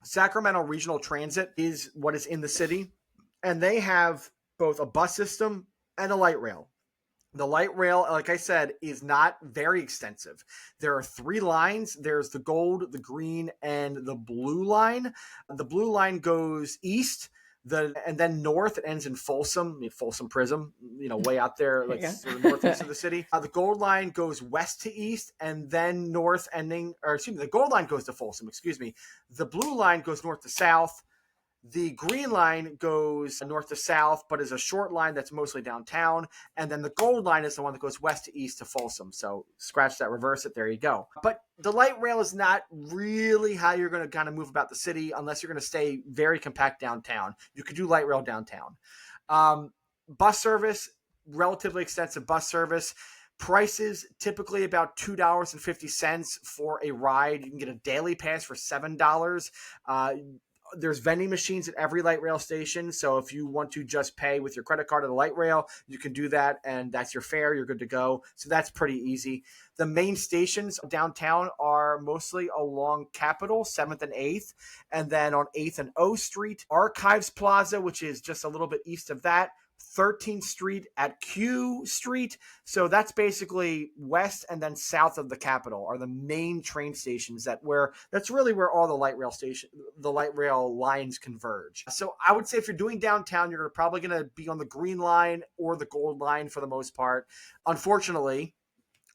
Sacramento Regional Transit is what is in the city. And they have both a bus system and a light rail. The light rail, like I said, is not very extensive. There are 3 lines. There's the gold, the green, and the blue line. The blue line goes east, and then north. It ends in Folsom Prism, way out there, sort of northeast of the city. The gold line goes west to east, and then the gold line goes to Folsom, The blue line goes north to south. The green line goes north to south, but is a short line that's mostly downtown. And then the gold line is the one that goes west to east to Folsom. So scratch that, reverse it, there you go. But the light rail is not really how you're going to kind of move about the city unless you're going to stay very compact downtown. You could do light rail downtown. Bus service, relatively extensive bus service. Prices typically about $2.50 for a ride. You can get a daily pass for $7. There's vending machines at every light rail station. So if you want to just pay with your credit card at the light rail, you can do that. And that's your fare. You're good to go. So that's pretty easy. The main stations downtown are mostly along Capitol, 7th and 8th. And then on 8th and O Street, Archives Plaza, which is just a little bit east of that. 13th Street at Q Street. So that's basically west and then south of the Capitol are the main train stations that's really where all the light rail lines converge. So I would say if you're doing downtown, you're probably going to be on the green line or the gold line for the most part. Unfortunately,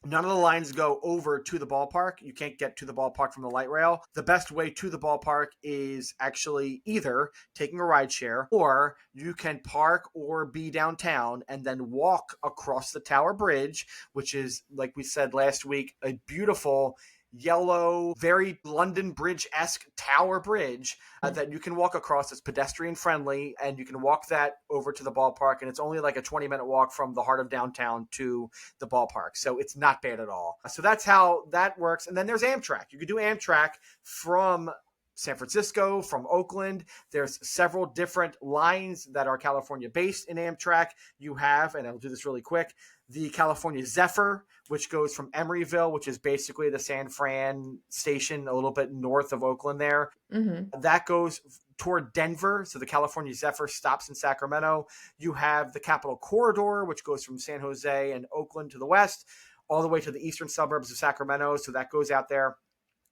none of the lines go over to the ballpark. You can't get to the ballpark from the light rail. The best way to the ballpark is actually either taking a ride share, or you can park or be downtown and then walk across the Tower Bridge, which is, like we said last week, a beautiful yellow, very London Bridge-esque tower bridge that you can walk across. It's pedestrian friendly, and you can walk that over to the ballpark, and it's only like a 20-minute walk from the heart of downtown to the ballpark. So it's not bad at all. So that's how that works. And then there's Amtrak. You could do Amtrak from San Francisco, from Oakland. There's several different lines that are California based in Amtrak. You have, and I'll do this really quick, the California Zephyr, which goes from Emeryville, which is basically the San Fran station a little bit north of Oakland there. Mm-hmm. That goes toward Denver. So the California Zephyr stops in Sacramento. You have the Capitol Corridor, which goes from San Jose and Oakland to the west, all the way to the eastern suburbs of Sacramento. So that goes out there.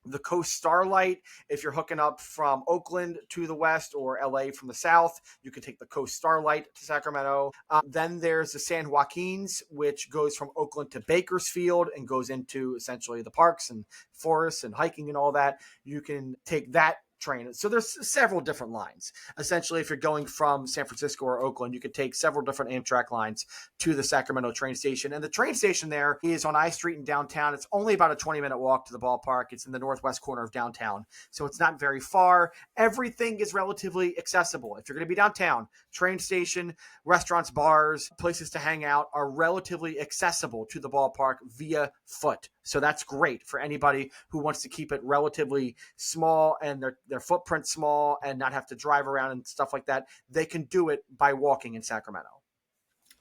The Coast Starlight, if you're hooking up from Oakland to the west or LA from the south, you can take the Coast Starlight to Sacramento. Then there's the San Joaquins, which goes from Oakland to Bakersfield and goes into essentially the parks and forests and hiking and all that. You can take that train. So there's several different lines. Essentially, if you're going from San Francisco or Oakland, you could take several different Amtrak lines to the Sacramento train station. And the train station there is on I Street in downtown. It's only about a 20-minute walk to the ballpark. It's in the northwest corner of downtown. So it's not very far. Everything is relatively accessible. If you're going to be downtown, train station, restaurants, bars, places to hang out are relatively accessible to the ballpark via foot. So that's great for anybody who wants to keep it relatively small and their footprint small and not have to drive around and stuff like that. They can do it by walking in Sacramento.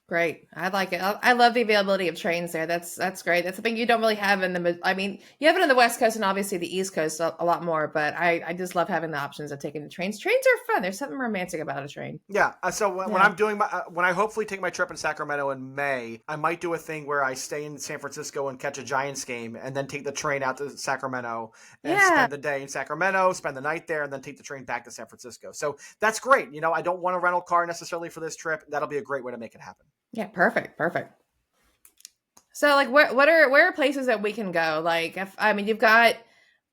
Great. I like it. I love the availability of trains there. That's great. That's something you don't really have in the, I mean, you have it on the West Coast and obviously the East Coast a lot more, but I just love having the options of taking the trains. Trains are fun. There's something romantic about a train. Yeah. So when I'm doing when I hopefully take my trip in Sacramento in May, I might do a thing where I stay in San Francisco and catch a Giants game and then take the train out to Sacramento and spend the day in Sacramento, spend the night there, and then take the train back to San Francisco. So that's great. You know, I don't want a rental car necessarily for this trip. That'll be a great way to make it happen. Yeah, perfect. So, like, where are places that we can go? Like, you've got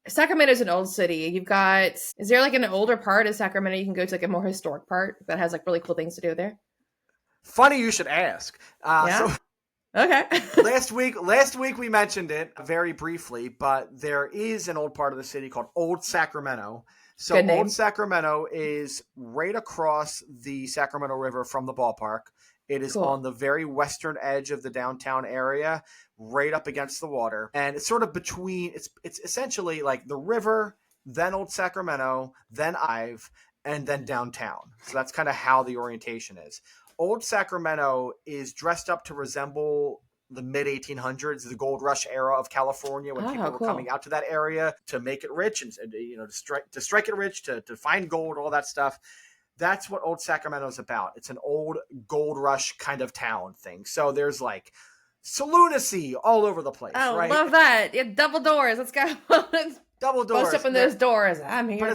Sacramento's an old city. Is there like an older part of Sacramento you can go to, like a more historic part that has like really cool things to do there? Funny you should ask. So, okay. last week we mentioned it very briefly, but there is an old part of the city called Old Sacramento. So Old Sacramento is right across the Sacramento River from the ballpark. It is on the very western edge of the downtown area, right up against the water. And it's sort of between, it's essentially like the river, then Old Sacramento, then Ive, and then downtown. So that's kind of how the orientation is. Old Sacramento is dressed up to resemble the mid-1800s, the gold rush era of California, when people were coming out to that area to make it rich and to strike it rich, to find gold, all that stuff. That's what Old Sacramento is about. It's an old gold rush kind of town thing. So there's like saloon-y all over the place. Oh, right? Love that. Yeah, double doors. Let's go. Double doors. Post open those doors. I'm here. But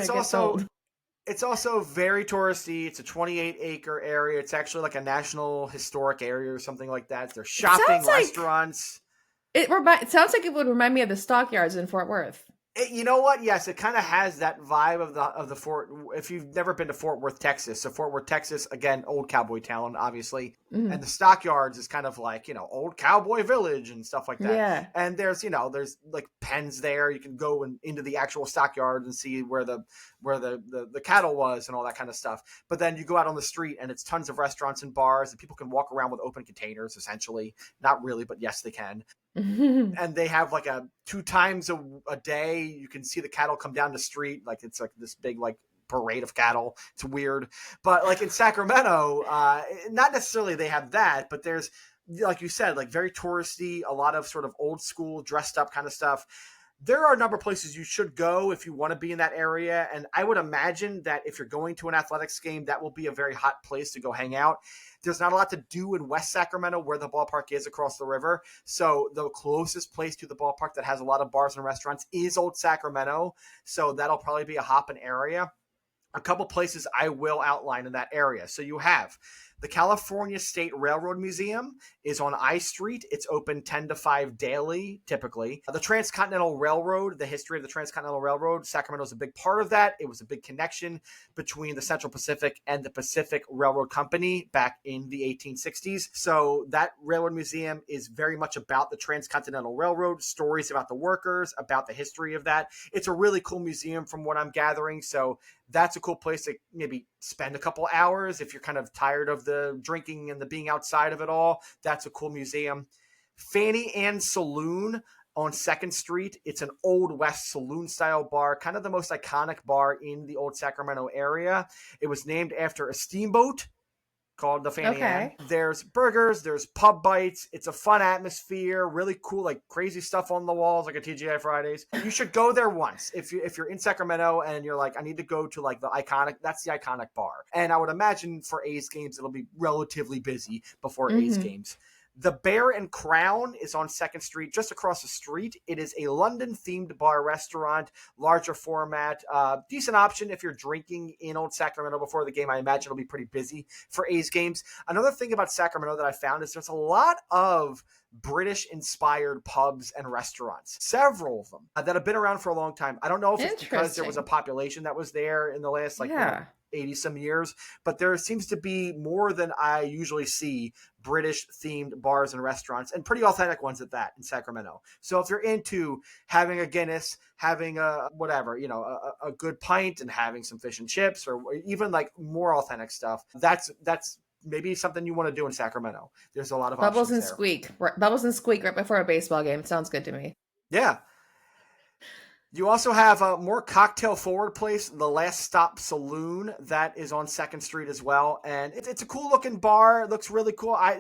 it's also very touristy. It's a 28-acre area. It's actually like a national historic area or something like that. There's shopping, restaurants. It sounds like it would remind me of the Stockyards in Fort Worth. You know what? Yes, it kind of has that vibe of the Fort. If you've never been to Fort Worth, Texas, so Fort Worth, Texas, again, old cowboy town, obviously, and the Stockyards is kind of like old cowboy village and stuff like that. Yeah. And there's like pens there. You can go into the actual stockyards and see where the cattle was and all that kind of stuff. But then you go out on the street and it's tons of restaurants and bars and people can walk around with open containers. Essentially, not really, but yes, they can. And they have like 2 times a day you can see the cattle come down the street, like it's like this big like parade of cattle. It's weird, but like in Sacramento, not necessarily they have that, but there's, like you said, like very touristy, a lot of sort of old school dressed up kind of stuff. There are a number of places you should go if you want to be in that area, and I would imagine that if you're going to an athletics game, that will be a very hot place to go hang out. There's not a lot to do in West Sacramento where the ballpark is across the river. So the closest place to the ballpark that has a lot of bars and restaurants is Old Sacramento. So that'll probably be a hopping area. A couple places I will outline in that area. So you have the California State Railroad Museum is on I Street. It's open 10 to 5 daily, typically. The Transcontinental Railroad, the history of the Transcontinental Railroad, Sacramento is a big part of that. It was a big connection between the Central Pacific and the Pacific Railroad Company back in the 1860s. So that Railroad Museum is very much about the Transcontinental Railroad, stories about the workers, about the history of that. It's a really cool museum from what I'm gathering. So that's a cool place to maybe spend a couple hours if you're kind of tired of the drinking and the being outside of it all. That's a cool museum. Fanny Ann Saloon on 2nd Street. It's an Old West saloon style bar, kind of the most iconic bar in the old Sacramento area. It was named after a steamboat called the Fanny Ann. There's burgers, there's pub bites. It's a fun atmosphere, really cool, like crazy stuff on the walls, like a TGI Fridays. You should go there once. If you're in Sacramento and you're like, I need to go to like that's the iconic bar. And I would imagine for A's games, it'll be relatively busy before A's games. The Bear and Crown is on 2nd Street, just across the street. It is a London-themed bar restaurant, larger format, decent option if you're drinking in Old Sacramento before the game. I imagine it'll be pretty busy for A's games. Another thing about Sacramento that I found is there's a lot of British-inspired pubs and restaurants, several of them that have been around for a long time. I don't know if it's because there was a population that was there in the last 80-some years, but there seems to be more than I usually see British-themed bars and restaurants, and pretty authentic ones at that in Sacramento. So if you're into having a Guinness, having a whatever, a good pint and having some fish and chips, or even like more authentic stuff, that's maybe something you want to do in Sacramento. There's a lot of Bubbles and there. Squeak. Bubbles and Squeak right before a baseball game. It sounds good to me. Yeah. You also have a more cocktail-forward place, the Last Stop Saloon, that is on 2nd Street as well, and it's a cool-looking bar. It looks really cool. I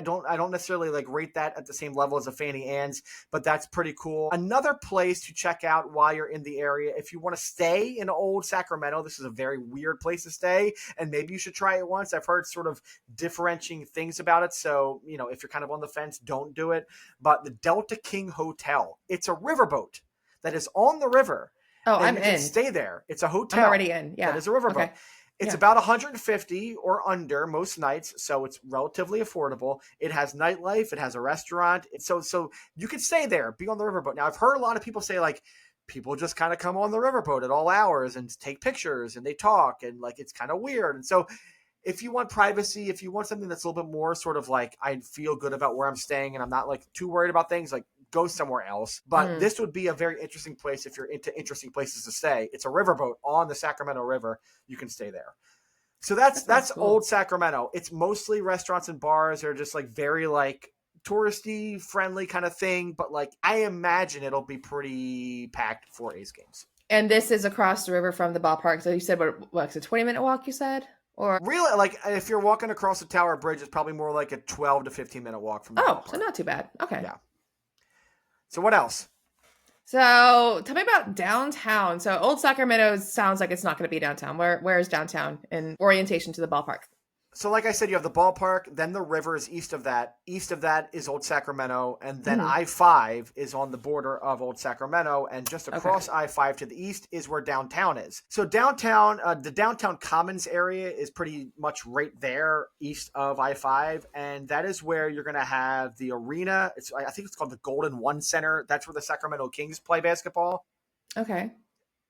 don't necessarily like rate that at the same level as a Fanny Ann's, but that's pretty cool. Another place to check out while you're in the area, if you want to stay in Old Sacramento, this is a very weird place to stay, and maybe you should try it once. I've heard sort of differentiating things about it, so if you're kind of on the fence, don't do it. But the Delta King Hotel, it's a riverboat that is on the river. Oh, I'm in. Stay there. It's a hotel. I'm already in. Yeah. That is a riverboat. Okay. It's about $150 or under most nights, so it's relatively affordable. It has nightlife. It has a restaurant. So you could stay there, be on the riverboat. Now, I've heard a lot of people say, like, people just kind of come on the riverboat at all hours and take pictures and they talk, and like it's kind of weird. And so if you want privacy, if you want something that's a little bit more sort of like I feel good about where I'm staying and I'm not like too worried about things, like go somewhere else. But this would be a very interesting place if you're into interesting places to stay. It's a riverboat on the Sacramento River. You can stay there. So that's cool. Old Sacramento. It's mostly restaurants and bars. They're just like very like touristy, friendly kind of thing. But like I imagine it'll be pretty packed for A's games. And this is across the river from the ballpark. So you said what it's a 20-minute walk, you said? Or really, like if you're walking across the Tower Bridge, it's probably more like a 12 to 15-minute walk from the ballpark. So not too bad. Okay. Yeah. So what else? So tell me about downtown. So Old Sacramento sounds like it's not going to be downtown. Where is downtown in orientation to the ballpark? So like I said, you have the ballpark, then the river is east of that. East of that is Old Sacramento, and then I-5 is on the border of Old Sacramento, and just across I-5 to the east is where downtown is. So downtown, the downtown Commons area is pretty much right there east of I-5, and that is where you're going to have the arena. I think it's called the Golden One Center. That's where the Sacramento Kings play basketball. Okay.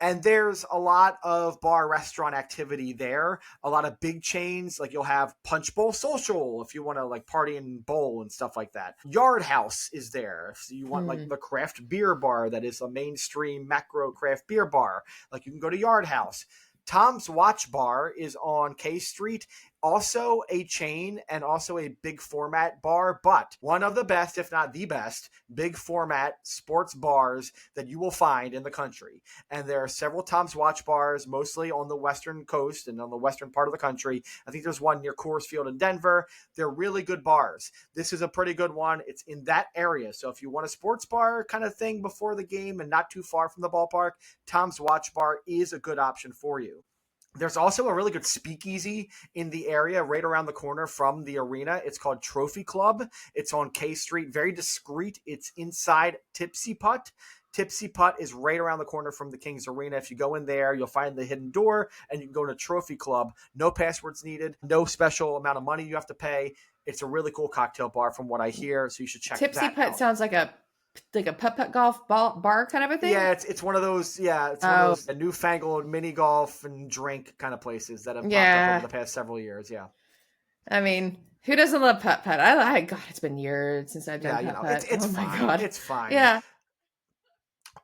And there's a lot of bar restaurant activity there. A lot of big chains, like you'll have Punch Bowl Social if you want to like party and bowl and stuff like that. Yard House is there if you want like the craft beer bar that is a mainstream macro craft beer bar. Like you can go to Yard House. Tom's Watch Bar is on K Street, also a chain and also a big format bar, but one of the best, if not the best, big format sports bars that you will find in the country. And there are several Tom's Watch bars, mostly on the western coast and on the western part of the country. I think there's one near Coors Field in Denver. They're really good bars. This is a pretty good one. It's in that area. So if you want a sports bar kind of thing before the game and not too far from the ballpark, Tom's Watch Bar is a good option for you. There's also a really good speakeasy in the area right around the corner from the arena. It's called Trophy Club. It's on K Street, very discreet. It's inside Tipsy Putt. Tipsy Putt is right around the corner from the Kings Arena. If you go in there, you'll find the hidden door and you can go to Trophy Club. No passwords needed, no special amount of money you have to pay. It's a really cool cocktail bar from what I hear, so you should check Tipsy that out. Putt sounds like a putt golf bar kind of a thing. Yeah, it's one of those. Yeah, it's one of those newfangled mini golf and drink kind of places that have popped up over the past several years. Yeah, I mean, who doesn't love putt? God, it's been years since I've done putt. It's oh fine. My God. It's fine. Yeah.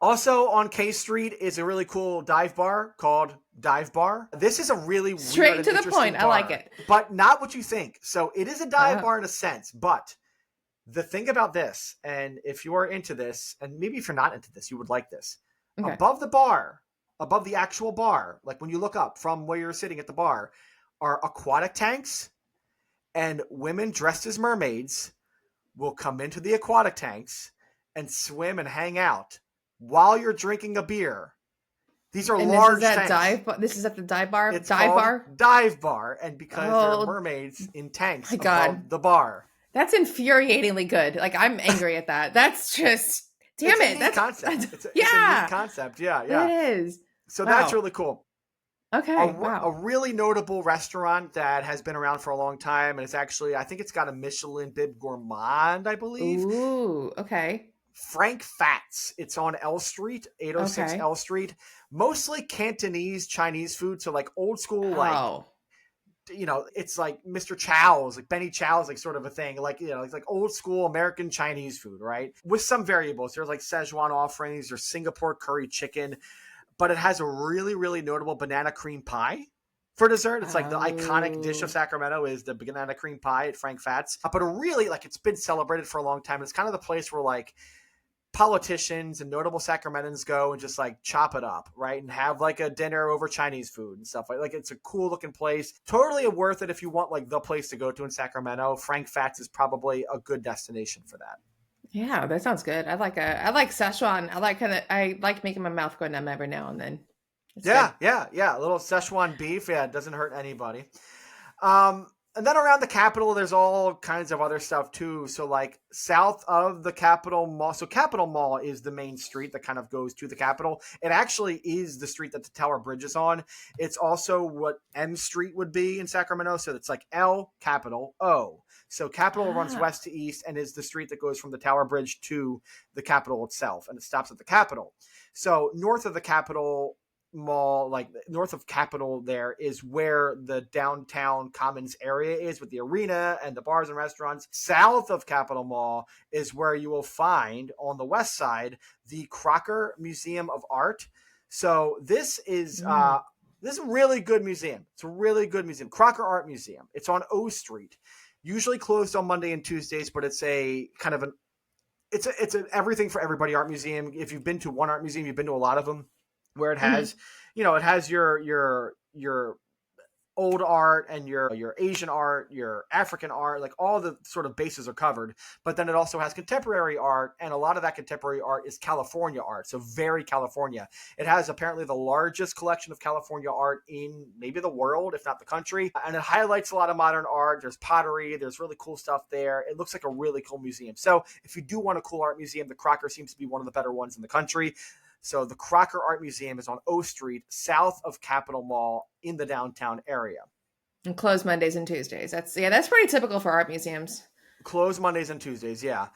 Also on K Street is a really cool dive bar called Dive Bar. This is a really straight to the point. Bar, I like it, but not what you think. So it is a dive bar in a sense, but the thing about this, and if you are into this, and maybe if you're not into this, you would like this. Okay. Above the bar, above the actual bar, like when you look up from where you're sitting at the bar, are aquatic tanks, and women dressed as mermaids will come into the aquatic tanks and swim and hang out while you're drinking a beer. These are large tanks. This is at the dive bar? It's dive bar? Dive bar, and because they're mermaids in tanks above the bar. That's infuriatingly good. Like I'm angry at that. That's just damn It's a it. neat concept. It's a neat Yeah, concept. Yeah, it yeah. is. So that's Wow. really cool. Okay. A Wow. really notable restaurant that has been around for a long time, and it's actually, I think it's got a Michelin Bib Gourmand, I believe. Ooh. Okay. Frank Fats. It's on L Street, 806 Okay. L Street. Mostly Cantonese Chinese food, so like old school, like, Oh. it's like Mr. Chow's, like Benny Chow's, like sort of a thing, like, it's like old school American Chinese food, right? With some variables. There's like Szechuan offerings, there's Singapore curry chicken, but it has a really, really notable banana cream pie for dessert. It's like the iconic dish of Oh. Sacramento is the banana cream pie at Frank Fats. But a really, like, it's been celebrated for a long time. It's kind of the place where like politicians and notable Sacramentans go and just like chop it up, right? And have like a dinner over Chinese food and stuff. Like it's a cool looking place. Totally worth it if you want like the place to go to in Sacramento. Frank Fats is probably a good destination for that. Yeah, that sounds good. I like Szechuan. I like making my mouth go numb every now and then. It's good. Yeah, yeah, yeah. A little Szechuan beef. Yeah, it doesn't hurt anybody. Um, and then around the Capitol, there's all kinds of other stuff too. So like south of the Capitol Mall. So Capitol Mall is the main street that kind of goes to the Capitol. It actually is the street that the Tower Bridge is on. It's also what M Street would be in Sacramento. So it's like L, Capitol, O. So Capitol runs Ah. west to east and is the street that goes from the Tower Bridge to the Capitol itself. And it stops at the Capitol. So north of the Capitol Mall, like north of Capitol, there is where the downtown Commons area is with the arena and the bars and restaurants. South of Capitol Mall is where you will find on the west side the Crocker Museum of Art. So Mm. this is a really good museum. It's a really good museum. Crocker Art Museum. It's on O Street. Usually closed on Monday and Tuesdays, but it's a kind of an it's a everything for everybody art museum. If you've been to one art museum, you've been to a lot of them where it Hmm. has, it has your old art and your Asian art, your African art, like all the sort of bases are covered. But then it also has contemporary art, and a lot of that contemporary art is California art, so very California. It has apparently the largest collection of California art in maybe the world, if not the country, and it highlights a lot of modern art. There's pottery, there's really cool stuff there. It looks like a really cool museum. So if you do want a cool art museum, the Crocker seems to be one of the better ones in the country. So the Crocker Art Museum is on O Street, south of Capitol Mall in the downtown area. And closed Mondays and Tuesdays. That's pretty typical for art museums. Closed Mondays and Tuesdays, yeah.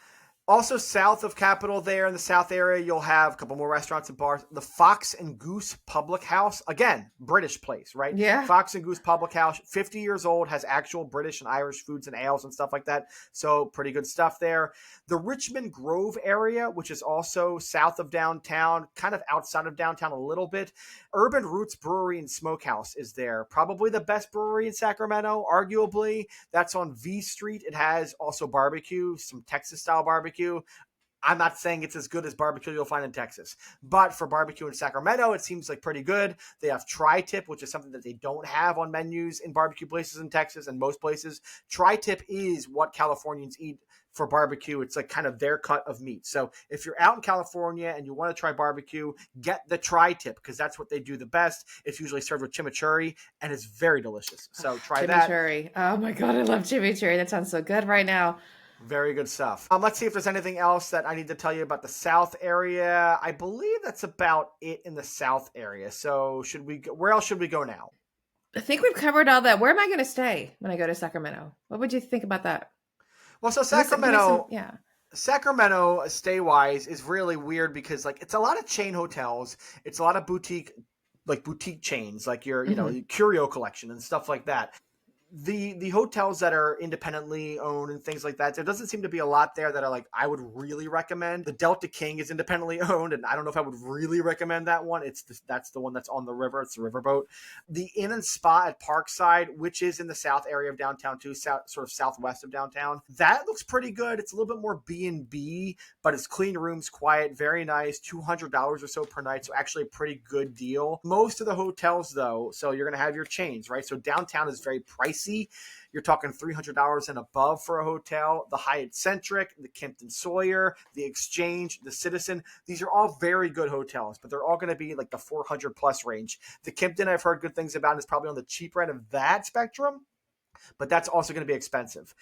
Also, south of Capitol, there in the south area, you'll have a couple more restaurants and bars. The Fox and Goose Public House, again, British place, right? Yeah. Fox and Goose Public House, 50 years old, has actual British and Irish foods and ales and stuff like that. So, pretty good stuff there. The Richmond Grove area, which is also south of downtown, kind of outside of downtown a little bit. Urban Roots Brewery and Smokehouse is there. Probably the best brewery in Sacramento, arguably. That's on V Street. It has also barbecue, some Texas style barbecue. I'm not saying it's as good as barbecue you'll find in Texas, but for barbecue in Sacramento, it seems like pretty good. They have tri-tip, which is something that they don't have on menus in barbecue places in Texas and most places. Tri-tip is what Californians eat for barbecue. It's like kind of their cut of meat. So if you're out in California and you want to try barbecue, get the tri-tip because that's what they do the best. It's usually served with chimichurri and it's very delicious. So try that. Chimichurri. Oh my god, I love chimichurri. That sounds so good right now. Very good stuff. Let's see if there's anything else that I need to tell you about the South area. I believe that's about it in the South area. So should we go, where else should we go now? I think we've covered all that. Where am I going to stay when I go to Sacramento? What would you think about that? Well, so Give me some. Sacramento, Yeah. Sacramento stay wise is really weird because like it's a lot of chain hotels. It's a lot of boutique chains, like Hmm. your Curio collection and stuff like that. The hotels that are independently owned and things like that, there doesn't seem to be a lot there that are like I would really recommend. The Delta King is independently owned, and I don't know if I would really recommend that one. That's the one that's on the river. It's the riverboat. The Inn and Spa at Parkside, which is in the south area of downtown too, sort of southwest of downtown, that looks pretty good. It's a little bit more B&B, but it's clean rooms, quiet, very nice. $200 or so per night, so actually a pretty good deal. Most of the hotels though, so you're gonna have your chains, right? So downtown is very pricey. You're talking $300 and above for a hotel. The Hyatt Centric, the Kimpton Sawyer, the Exchange, the Citizen. These are all very good hotels, but they're all going to be like the 400 plus range. The Kimpton I've heard good things about is probably on the cheaper end of that spectrum, but that's also going to be expensive.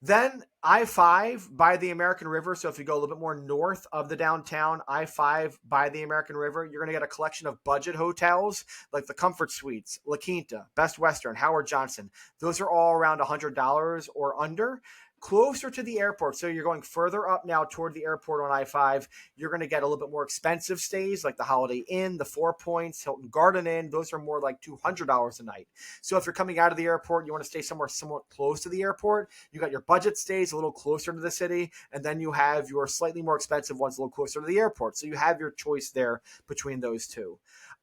Then I-5 by the American River. So if you go a little bit more north of the downtown, I-5 by the American River, you're going to get a collection of budget hotels like the Comfort Suites, La Quinta, Best Western, Howard Johnson. Those are all around $100 or under. Closer to the airport. So you're going further up now toward the airport on I-5. You're going to get a little bit more expensive stays like the Holiday Inn, the Four Points, Hilton Garden Inn. Those are more like $200 a night. So if you're coming out of the airport, you want to stay somewhere somewhat close to the airport, you got your budget stays a little closer to the city, and then you have your slightly more expensive ones a little closer to the airport. So you have your choice there between those two.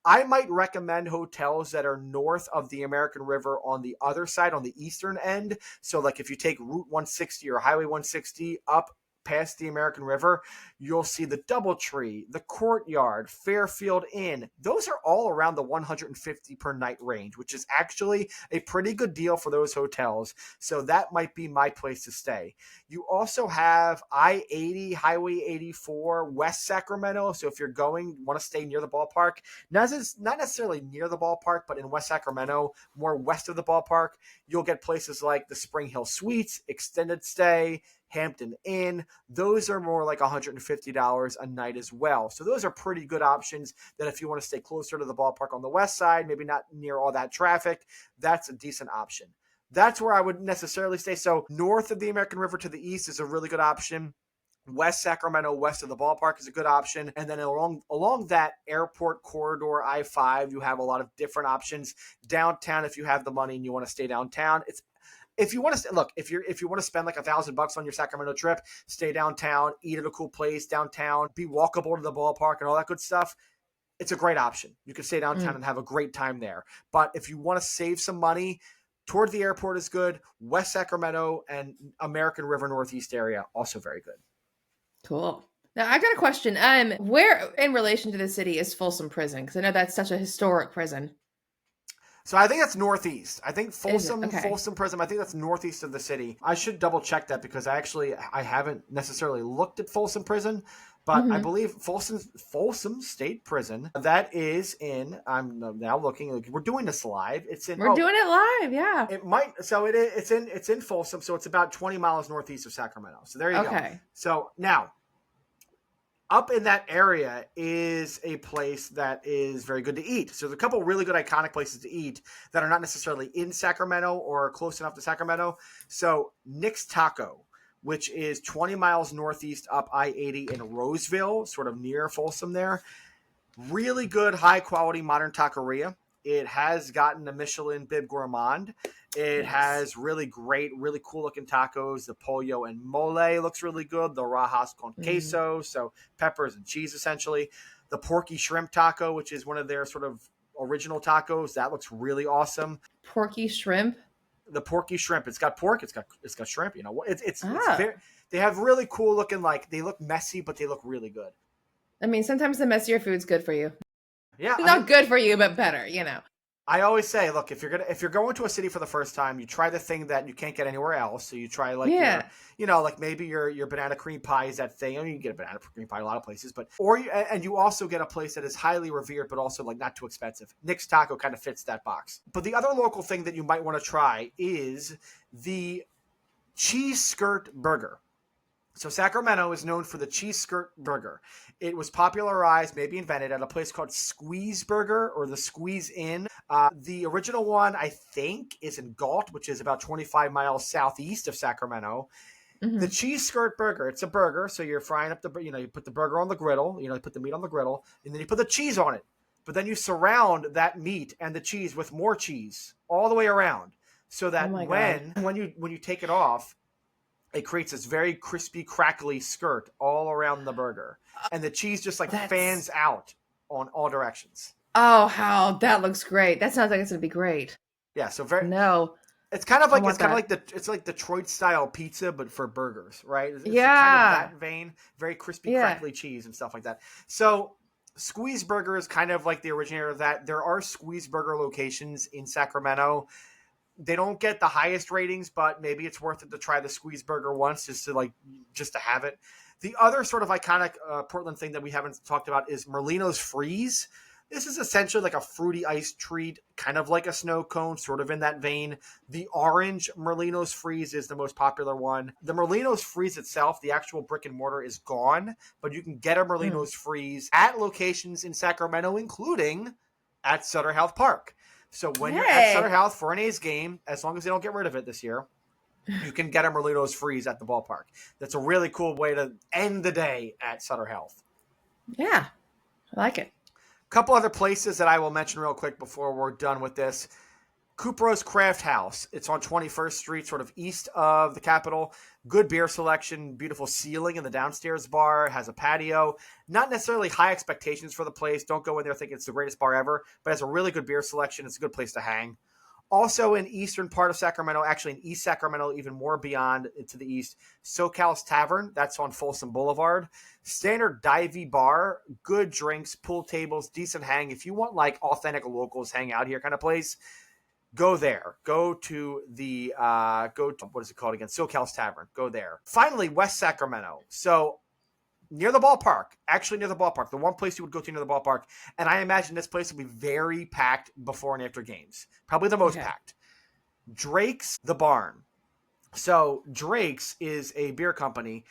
I might recommend hotels that are north of the American River on the other side, on the eastern end. So like if you take Route 160 or Highway 160 up past the American River, you'll see the DoubleTree, the Courtyard, Fairfield Inn. Those are all around the 150 per night range, which is actually a pretty good deal for those hotels. So that might be my place to stay. You also have I-80, Highway 84, West Sacramento. So if you're want to stay near the ballpark, not necessarily near the ballpark, but in West Sacramento, more west of the ballpark, you'll get places like the Spring Hill Suites, extended stay, Hampton Inn. Those are more like $150 a night as well. So those are pretty good options that if you want to stay closer to the ballpark on the west side, maybe not near all that traffic, that's a decent option. That's where I would necessarily stay. So north of the American River to the east is a really good option. West Sacramento, west of the ballpark is a good option. And then along that airport corridor, I-5, you have a lot of different options. Downtown, if you have the money and you want to stay downtown, if you want to spend like $1,000 on your Sacramento trip, stay downtown, eat at a cool place downtown, be walkable to the ballpark and all that good stuff, it's a great option. You can stay downtown and have a great time there. But if you want to save some money, toward the airport is good. West Sacramento and American River Northeast area, also very good. Cool. Now I got a question. Where in relation to the city is Folsom Prison? Because I know that's such a historic prison. So I think that's northeast. I think Folsom Prison, I think that's northeast of the city. I should double check that because I haven't necessarily looked at Folsom Prison, but I believe Folsom State Prison, that is in, I'm now looking, we're doing this live. We're doing it live, yeah. It's in Folsom, so it's about 20 miles northeast of Sacramento. So there you go. So now, up in that area is a place that is very good to eat. So there's a couple really good iconic places to eat that are not necessarily in Sacramento or close enough to Sacramento. So Nick's Taco, which is 20 miles northeast up I-80 in Roseville, sort of near Folsom there. Really good, high-quality modern taqueria. It has gotten a Michelin Bib Gourmand. It has really great, really cool-looking tacos. The pollo and mole looks really good. The rajas con queso, so peppers and cheese, essentially. The porky shrimp taco, which is one of their sort of original tacos, that looks really awesome. Porky shrimp? The porky shrimp. It's got pork. It's got shrimp. You know, it's very. They have really cool-looking, like, they look messy, but they look really good. I mean, sometimes the messier food's good for you. Yeah, not good for you, but better, you know. I always say, look, if you're going to a city for the first time, you try the thing that you can't get anywhere else. So you try like like maybe your banana cream pie is that thing. I mean, you get a banana cream pie a lot of places, and you also get a place that is highly revered, but also like not too expensive. Nick's Taco kind of fits that box. But the other local thing that you might want to try is the cheese skirt burger. So Sacramento is known for the cheese skirt burger. It was popularized, maybe invented, at a place called Squeeze Burger or the Squeeze Inn. The original one, I think, is in Galt, which is about 25 miles southeast of Sacramento. The cheese skirt burger, it's a burger. So you're frying up you put the burger on the griddle, you put the meat on the griddle, and then you put the cheese on it. But then you surround that meat and the cheese with more cheese all the way around. So that when you take it off, it creates this very crispy, crackly skirt all around the burger. And the cheese just fans out on all directions. Oh, how that looks great. That sounds like it's going to be great. Yeah, so it's kind of like the Detroit style pizza, but for burgers, right? It's kind of that vein, very crispy, crackly cheese and stuff like that. So Squeeze Burger is kind of like the originator of that. There are Squeeze Burger locations in Sacramento. They don't get the highest ratings, but maybe it's worth it to try the Squeeze Burger once just to have it. The other sort of iconic Portland thing that we haven't talked about is Merlino's Freeze. This is essentially like a fruity ice treat, kind of like a snow cone, sort of in that vein. The orange Merlino's Freeze is the most popular one. The Merlino's Freeze itself, the actual brick and mortar, is gone, but you can get a Merlino's Freeze at locations in Sacramento, including at Sutter Health Park. So when you're at Sutter Health for an A's game, as long as they don't get rid of it this year, you can get a Merlino's Freeze at the ballpark. That's a really cool way to end the day at Sutter Health. Yeah, I like it. Couple other places that I will mention real quick before we're done with this. Cupro's Craft House. It's on 21st Street, sort of east of the Capitol. Good beer selection, beautiful ceiling in the downstairs bar, has a patio. Not necessarily high expectations for the place. Don't go in there thinking it's the greatest bar ever, but has a really good beer selection. It's a good place to hang. Also in eastern part of Sacramento, actually in East Sacramento, even more beyond to the east, SoCal's Tavern. That's on Folsom Boulevard. Standard divey bar, good drinks, pool tables, decent hang. If you want like authentic locals hang out here kind of place, go there. Go to what is it called again? SoCal's Tavern. Go there. Finally, West Sacramento. So near the ballpark, the one place you would go to near the ballpark. And I imagine this place will be very packed before and after games. Probably the most packed. Drake's The Barn. So Drake's is a beer company.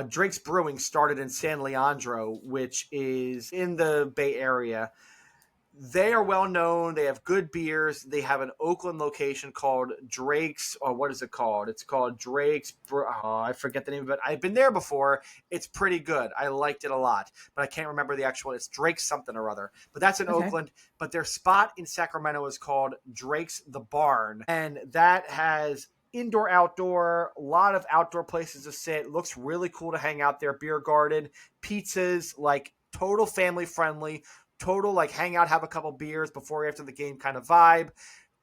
Drake's Brewing started in San Leandro, which is in the Bay Area. They are well known. They have good beers. They have an Oakland location called Drake's. Or what is it called? It's called Drake's. I forget the name of it. I've been there before. It's pretty good. I liked it a lot, but I can't remember the actual. It's Drake's something or other. But that's in Oakland. But their spot in Sacramento is called Drake's The Barn, and that has indoor, outdoor, a lot of outdoor places to sit. Looks really cool to hang out there. Beer garden, pizzas, like total family friendly. Total like hang out, have a couple beers before or after the game kind of vibe.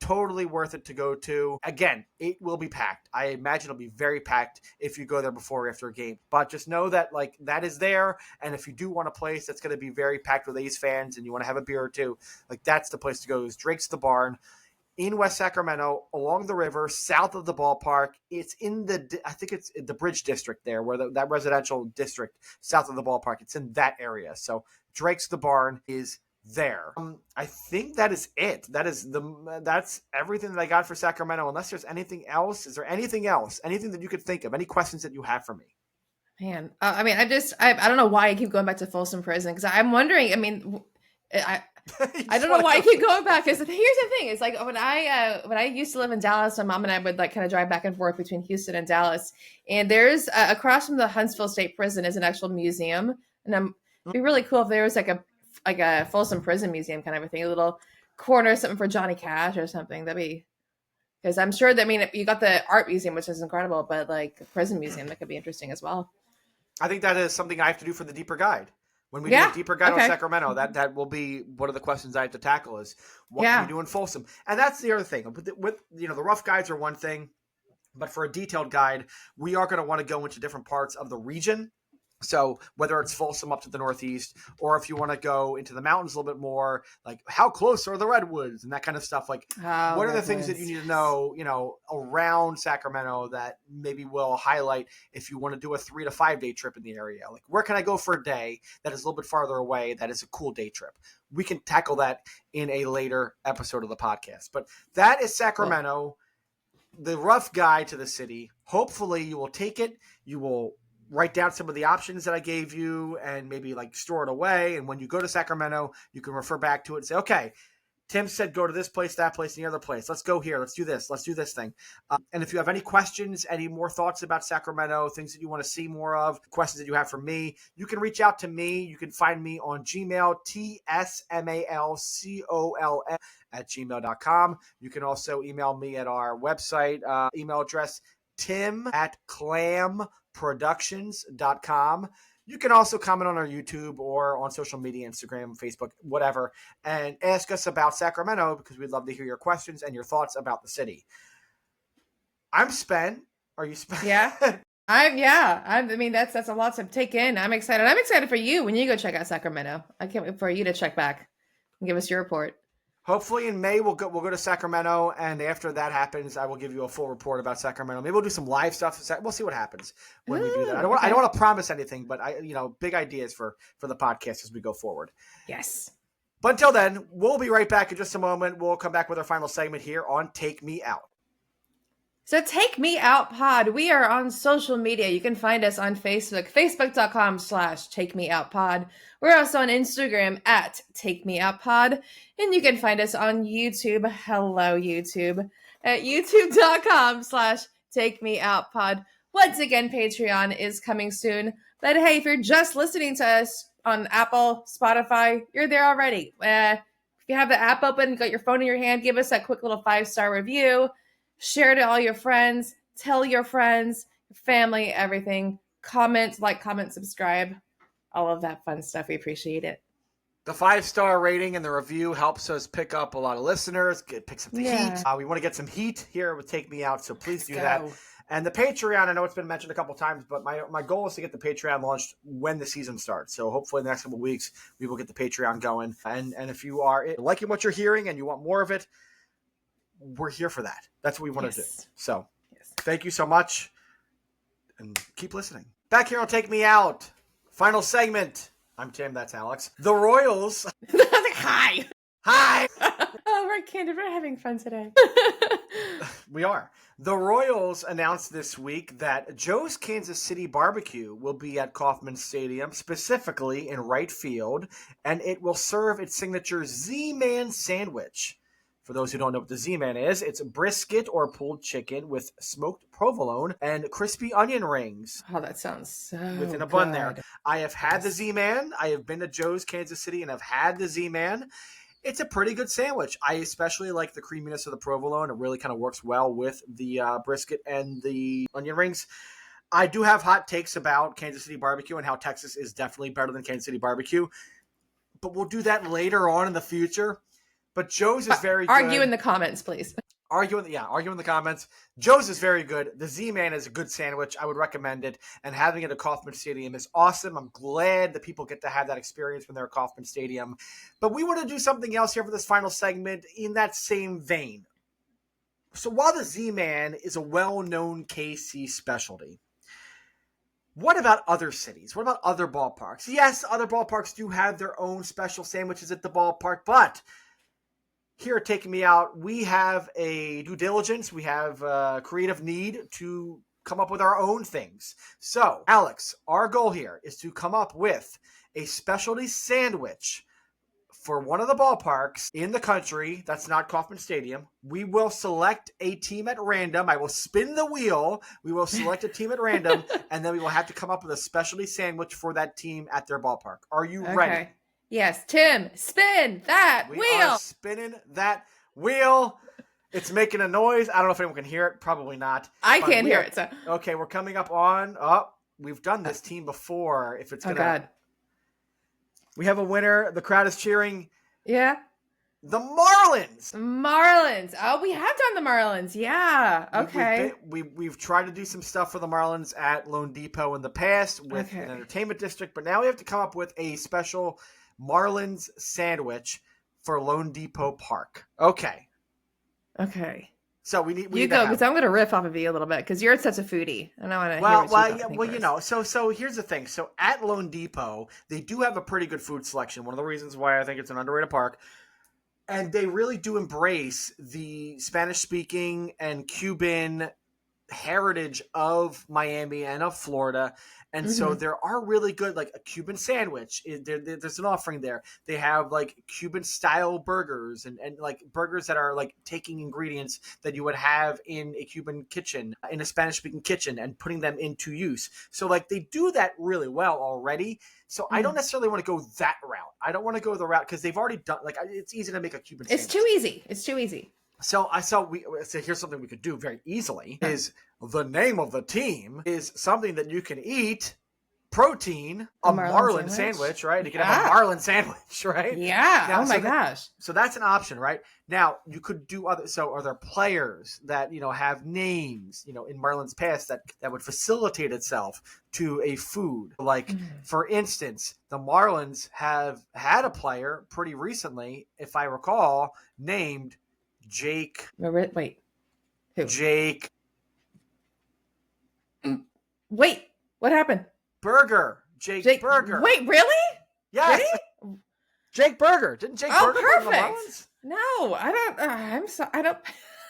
Totally worth it to go to. Again, it will be packed. I imagine it'll be very packed if you go there before or after a game. But just know that like that is there. And if you do want a place that's going to be very packed with A's fans and you want to have a beer or two, like that's the place to go. Is Drake's The Barn in West Sacramento, along the river, south of the ballpark. It's in I think it's in the Bridge District there, where that residential district south of the ballpark. It's in that area. So Drake's The Barn is there. I think that is it. That's everything that I got for Sacramento. Unless there's anything else, is there anything else? Anything that you could think of? Any questions that you have for me? Man, I mean, I don't know why I keep going back to Folsom Prison because I'm wondering. I mean, I don't know why I keep going back because here's the thing: it's like when I used to live in Dallas, my mom and I would like kind of drive back and forth between Houston and Dallas, and there's across from the Huntsville State Prison is an actual museum, and it'd be really cool if there was like a Folsom Prison museum kind of a thing, a little corner, something for Johnny Cash or something. That'd be because I'm sure that you got the art museum, which is incredible, but like the prison museum that could be interesting as well. I think that is something I have to do for the deeper guide. When we do a deeper guide on Sacramento, that will be one of the questions I have to tackle is what can you do in Folsom? And that's the other thing. With the rough guides are one thing, but for a detailed guide, we are going to want to go into different parts of the region. So whether it's Folsom up to the northeast, or if you want to go into the mountains a little bit more, like how close are the redwoods and that kind of stuff. Like what are the things that you need to know, around Sacramento that maybe will highlight if you want to do a 3 to 5 day trip in the area? Like where can I go for a day that is a little bit farther away that is a cool day trip? We can tackle that in a later episode of the podcast. But that is Sacramento, the rough guide to the city. Hopefully you will take it. You will write down some of the options that I gave you and maybe like store it away. And when you go to Sacramento, you can refer back to it and say, okay, Tim said go to this place, that place, and the other place. Let's go here. Let's do this. Let's do this thing. And if you have any questions, any more thoughts about Sacramento, things that you want to see more of, questions that you have for me, you can reach out to me. You can find me on Gmail, tsmalcolm@gmail.com. You can also email me at our website email address, tim@clamproductions.com. You can also comment on our YouTube or on social media, Instagram, Facebook, whatever, and ask us about Sacramento because we'd love to hear your questions and your thoughts about the city. I'm spent. Are you spent? Yeah. I mean, that's a lot to take in. I'm excited. I'm excited for you when you go check out Sacramento. I can't wait for you to check back and give us your report. Hopefully in May we'll go to Sacramento, and after that happens, I will give you a full report about Sacramento. Maybe we'll do some live stuff. We'll see what happens when we do that. I don't want to promise anything, but big ideas for the podcast as we go forward. Yes. But until then, we'll be right back in just a moment. We'll come back with our final segment here on Take Me Out. So Take Me Out Pod. We are on social media. You can find us on Facebook, facebook.com/Take Me Out Pod. We're also on Instagram at Take Me Out Pod. And you can find us on YouTube. Hello, YouTube. At youtube.com/Take Me Out Pod. Once again, Patreon is coming soon. But hey, if you're just listening to us on Apple, Spotify, you're there already. If you have the app open, got your phone in your hand, give us that quick little 5-star review. Share to all your friends. Tell your friends, your family, everything. Comment, subscribe. All of that fun stuff. We appreciate it. The 5-star rating and the review helps us pick up a lot of listeners, picks up the heat. We want to get some heat here with Take Me Out, so please do that. And the Patreon, I know it's been mentioned a couple times, but my goal is to get the Patreon launched when the season starts. So hopefully in the next couple of weeks, we will get the Patreon going. And if you are liking what you're hearing and you want more of it, we're here for that. That's what we want to do. So thank you so much. And keep listening. Back here on Take Me Out. Final segment. I'm Tim, that's Alex. The Royals. Hi. Hi. Oh, we're candid. We're having fun today. We are. The Royals announced this week that Joe's Kansas City Barbecue will be at Kauffman Stadium, specifically in right field, and it will serve its signature Z-Man sandwich. For those who don't know what the Z-Man is, it's brisket or pulled chicken with smoked provolone and crispy onion rings. Oh, that sounds so within a good. bun there. I have had the Z-Man. I have been to Joe's Kansas City and I've had the Z-Man. It's a pretty good sandwich. I especially like the creaminess of the provolone. It really kind of works well with the brisket and the onion rings. I do have hot takes about Kansas City barbecue and how Texas is definitely better than Kansas City barbecue. But we'll do that later on in the future. But Joe's is very good. Argue in the comments, please. Argue in the comments. Joe's is very good. The Z-Man is a good sandwich. I would recommend it. And having it at Kauffman Stadium is awesome. I'm glad that people get to have that experience when they're at Kauffman Stadium. But we want to do something else here for this final segment in that same vein. So while the Z-Man is a well-known KC specialty, what about other cities? What about other ballparks? Yes, other ballparks do have their own special sandwiches at the ballpark, but here at Taking Me Out, we have a due diligence. We have a creative need to come up with our own things. So, Alex, our goal here is to come up with a specialty sandwich for one of the ballparks in the country that's not Kauffman Stadium. We will select a team at random. I will spin the wheel. We will select a team at random, and then we will have to come up with a specialty sandwich for that team at their ballpark. Are you ready? Yes, Tim, spin that wheel. We are spinning that wheel. It's making a noise. I don't know if anyone can hear it. Probably not. I can't hear it. So. Okay, we're coming up on. We've done this team before. If it's gonna. Oh God. We have a winner. The crowd is cheering. Yeah. The Marlins. Marlins. Oh, we have done the Marlins. Yeah. Okay. We've tried to do some stuff for the Marlins at Lone Depot in the past with an entertainment district, but now we have to come up with a special Marlins sandwich for Lone Depot Park. Okay. So we need go, because I'm going to riff off of you a little bit because you're such a foodie, and I want to. Well, So here's the thing. So at Lone Depot, they do have a pretty good food selection. One of the reasons why I think it's an underrated park, and they really do embrace the Spanish-speaking and Cuban heritage of Miami and of Florida. And so there are really good, like a Cuban sandwich. There's an offering there. They have like Cuban style burgers and like burgers that are like taking ingredients that you would have in a Cuban kitchen, in a Spanish speaking kitchen, and putting them into use. So like they do that really well already. So I don't necessarily want to go that route. I don't want to go the route because they've already done, like it's easy to make a Cuban sandwich. It's too easy. So here's something we could do very easily is the name of the team is something that you can eat, protein, a Marlin sandwich, right? You can have a Marlin sandwich, right? Yeah. Now, my gosh. So that's an option, right? Now you could do are there players that, have names, in Marlin's past that would facilitate itself to a food? Like, for instance, the Marlins have had a player pretty recently, if I recall, named Jake. Wait. Who? Jake. Wait. What happened? Jake Burger. Wait, really? Yes. Really? Jake Berger. Didn't Jake Oh, Berger play for the perfect. Marlins? No, I don't. I'm sorry. I don't.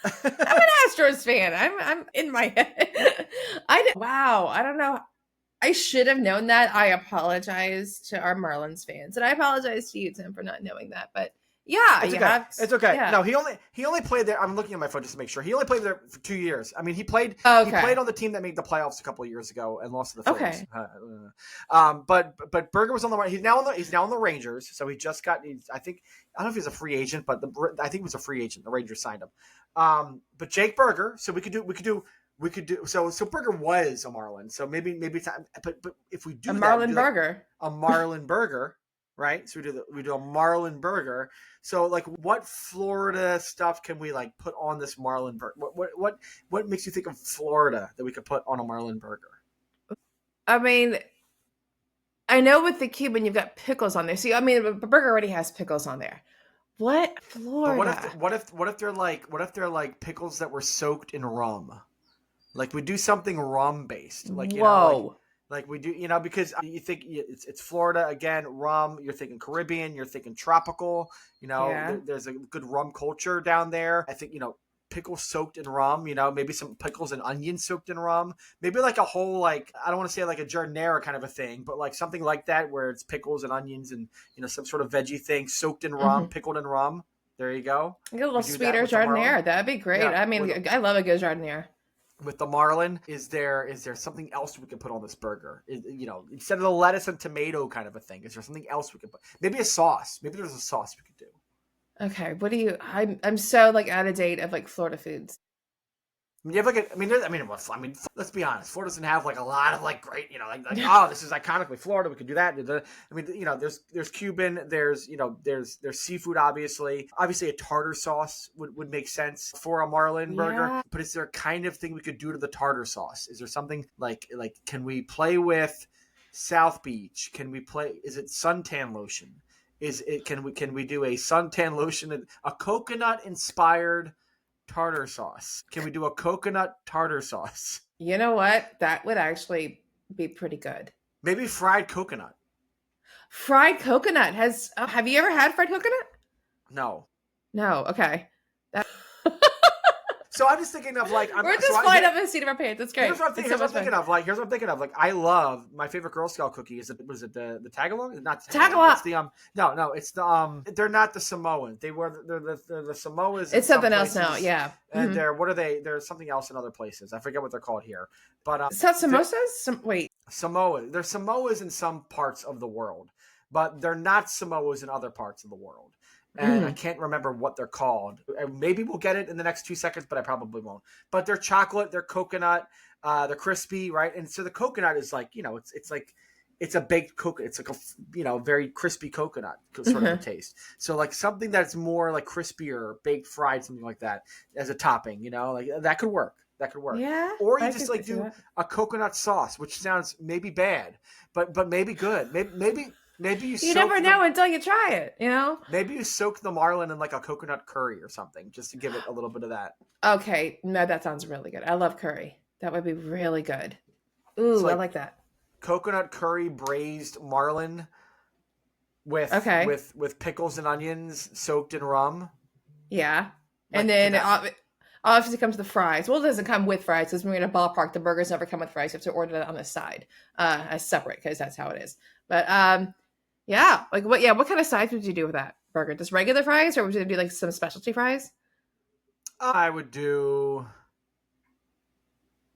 I'm an Astros fan. I'm in my head. Wow. I don't know. I should have known that. I apologize to our Marlins fans, and I apologize to you, Tim, for not knowing that. But yeah, It's you okay. have. It's okay. Yeah. No, he only played there. I'm looking at my phone just to make sure. He only played there for 2 years. I mean, he played on the team that made the playoffs a couple of years ago and lost to the Phillies. Okay. But Berger was on the he's now on the Rangers. So he just got. I don't know if he's a free agent, but I think he was a free agent. The Rangers signed him. But Jake Berger. So we could do. So Berger was a Marlin. So maybe it's not. But if we do a Marlin Burger, a Marlin Burger. Right, so we do a Marlin Burger. So like, what Florida stuff can we like put on this Marlin Burger? What makes you think of Florida that we could put on a Marlin Burger? I mean, I know with the Cuban you've got pickles on there. See, I mean, the burger already has pickles on there. What Florida? But what if they're like pickles that were soaked in rum? Like we do something rum based. Like like we do, because you think it's Florida again, rum. You're thinking Caribbean. You're thinking tropical. There's a good rum culture down there. I think pickles soaked in rum. Maybe some pickles and onions soaked in rum. Maybe like a whole I don't want to say like a giardiniera kind of a thing, but like something like that where it's pickles and onions and some sort of veggie thing soaked in rum, pickled in rum. There you go. Get a little sweeter giardiniera. That'd be great. Yeah, I mean, I love a good giardiniera. With the Marlin, is there something else we can put on this burger? Instead of the lettuce and tomato kind of a thing, is there something else we can put? Maybe a sauce. Maybe there's a sauce we could do. Okay, what do you? I'm so out of date of Florida foods. You have let's be honest. Florida doesn't have a lot of great, oh, this is iconically Florida. We could do that. There's Cuban, there's seafood, obviously a tartar sauce would make sense for a Marlin burger. But is there a kind of thing we could do to the tartar sauce? Is there something like can we play with South Beach? Can we play? Is it suntan lotion? Can we do a suntan lotion, a coconut inspired tartar sauce? Can we do a coconut tartar sauce? You know what? That would actually be pretty good. Maybe fried coconut. Fried coconut have you ever had fried coconut? No. Okay. So I'm just thinking of we're just flying up the seat of our pants. It's great. Here's what I'm thinking of. I love my favorite Girl Scout cookie. Was it the Tagalong? Not the Tagalong. It's the no. It's the they're not the Samoans. They're the Samoas. It's something else now. Yeah. And what are they? There's something else in other places. I forget what they're called here. But it's not samosas. Wait. Samoa. They're Samoas in some parts of the world, but they're not Samoas in other parts of the world. And I can't remember what they're called. Maybe we'll get it in the next 2 seconds, but I probably won't. But they're chocolate, they're coconut, they're crispy, right? And so the coconut is it's a baked coconut. It's like a very crispy coconut sort of a taste. So something that's more crispier, baked, fried, something like that as a topping. That could work. That could work. Yeah. Or you just do a coconut sauce, which sounds maybe bad, but maybe good. Maybe you never know until you try it, Maybe you soak the Marlin in a coconut curry or something, just to give it a little bit of that. Okay, no, that sounds really good. I love curry. That would be really good. Ooh, I like that. Coconut curry braised Marlin with pickles and onions soaked in rum. Yeah, and then obviously comes the fries. Well, it doesn't come with fries because when we're in a ballpark, the burgers never come with fries. You have to order that on the side as separate because that's how it is. But yeah, what kind of sides would you do with that burger? Just regular fries, or would you do some specialty fries? I would do.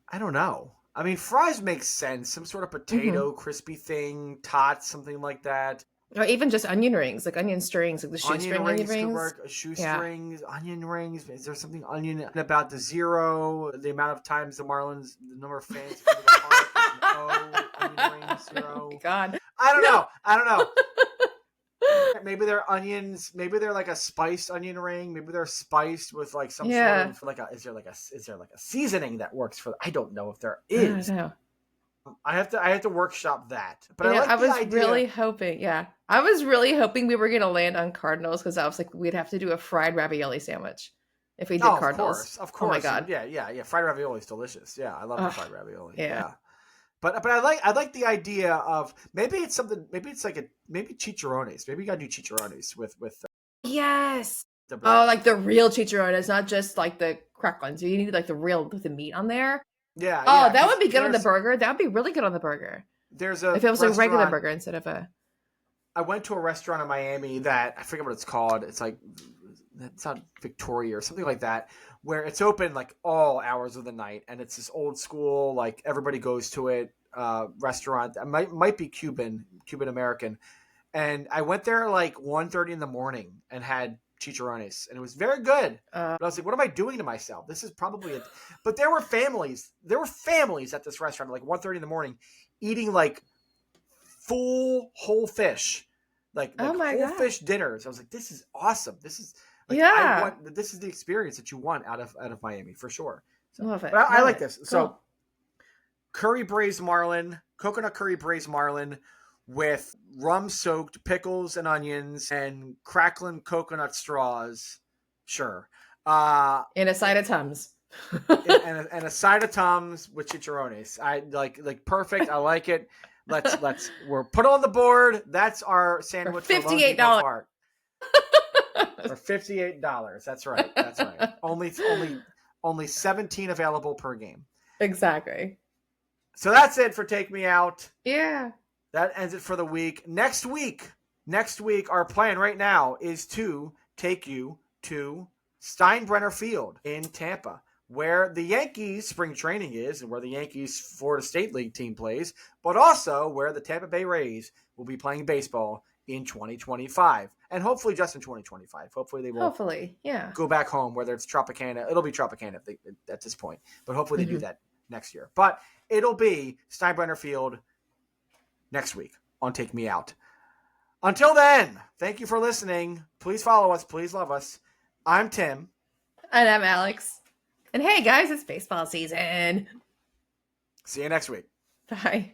I don't know. I mean, fries make sense. Some sort of potato crispy thing, tots, something like that. Or even just onion rings, onion strings, the shoestring onion rings. Could work. Shoestrings, onion rings. Is there something onion about the zero? The amount of times the Marlins, the number of fans come to the park. Onion rings, zero. Oh God. I don't know. Maybe they're onions. Maybe they're a spiced onion ring. Maybe they're spiced with some sort of is there a seasoning that works for? I don't know if there is. I don't know. I have to workshop that. But I was really hoping. Yeah, I was really hoping we were going to land on Cardinals because I was we'd have to do a fried ravioli sandwich if we did Cardinals. Of course. Oh my God. Yeah. Fried ravioli is delicious. Yeah, I love the fried ravioli. Yeah. But I like the idea of maybe it's something. Maybe it's like maybe chicharrones. Maybe you gotta do chicharrones with Yes. the Oh, burger. like the real chicharrones, not just like the crack ones. You need like the real with the meat on there. Yeah, Oh, yeah. that would Because be good on the burger. That would be really good on the burger. there's a If it was a regular restaurant. burger instead of a. I went to a restaurant in Miami that I forget what it's called. It's not Victoria or something like that, where it's open like all hours of the night, and it's this old school, like everybody goes to it restaurant. It might be Cuban American, and I went there like 1:30 in the morning and had chicharrones, and it was very good. Uh, But I was like, what am I doing to myself? This is probably it. But there were families. There were families at this restaurant at like 1:30 in the morning eating like full whole fish, oh like my whole god. fish dinners. I was like, this is awesome. This is like Yeah. this is the experience that you want out of Miami for sure. So, Love it. but I Love like it. this. So Cool. curry braised marlin, coconut curry braised marlin with rum soaked pickles and onions and crackling coconut straws. Sure. And a side of Tums. And a side of Tums with chicharrones. I like perfect. I like it. We're put on the board. That's our For sandwich for Lone Depot $58. Park for $58. That's right. That's right. Only 17 available per game. Exactly. So that's it for Take Me Out. Yeah. That ends it for the week. Next week, our plan right now is to take you to Steinbrenner Field in Tampa, where the Yankees spring training is and where the Yankees Florida State League team plays, but also where the Tampa Bay Rays will be playing baseball in 2025. And hopefully just in 2025. Hopefully they will Hopefully. Yeah. go back home, whether it's Tropicana. It'll be Tropicana at this point, but hopefully they do that next year. But it'll be Steinbrenner Field next week on Take Me Out. Until then, thank you for listening. Please follow us. Please love us. I'm Tim. And I'm Alex. And hey, guys, it's baseball season. See you next week. Bye.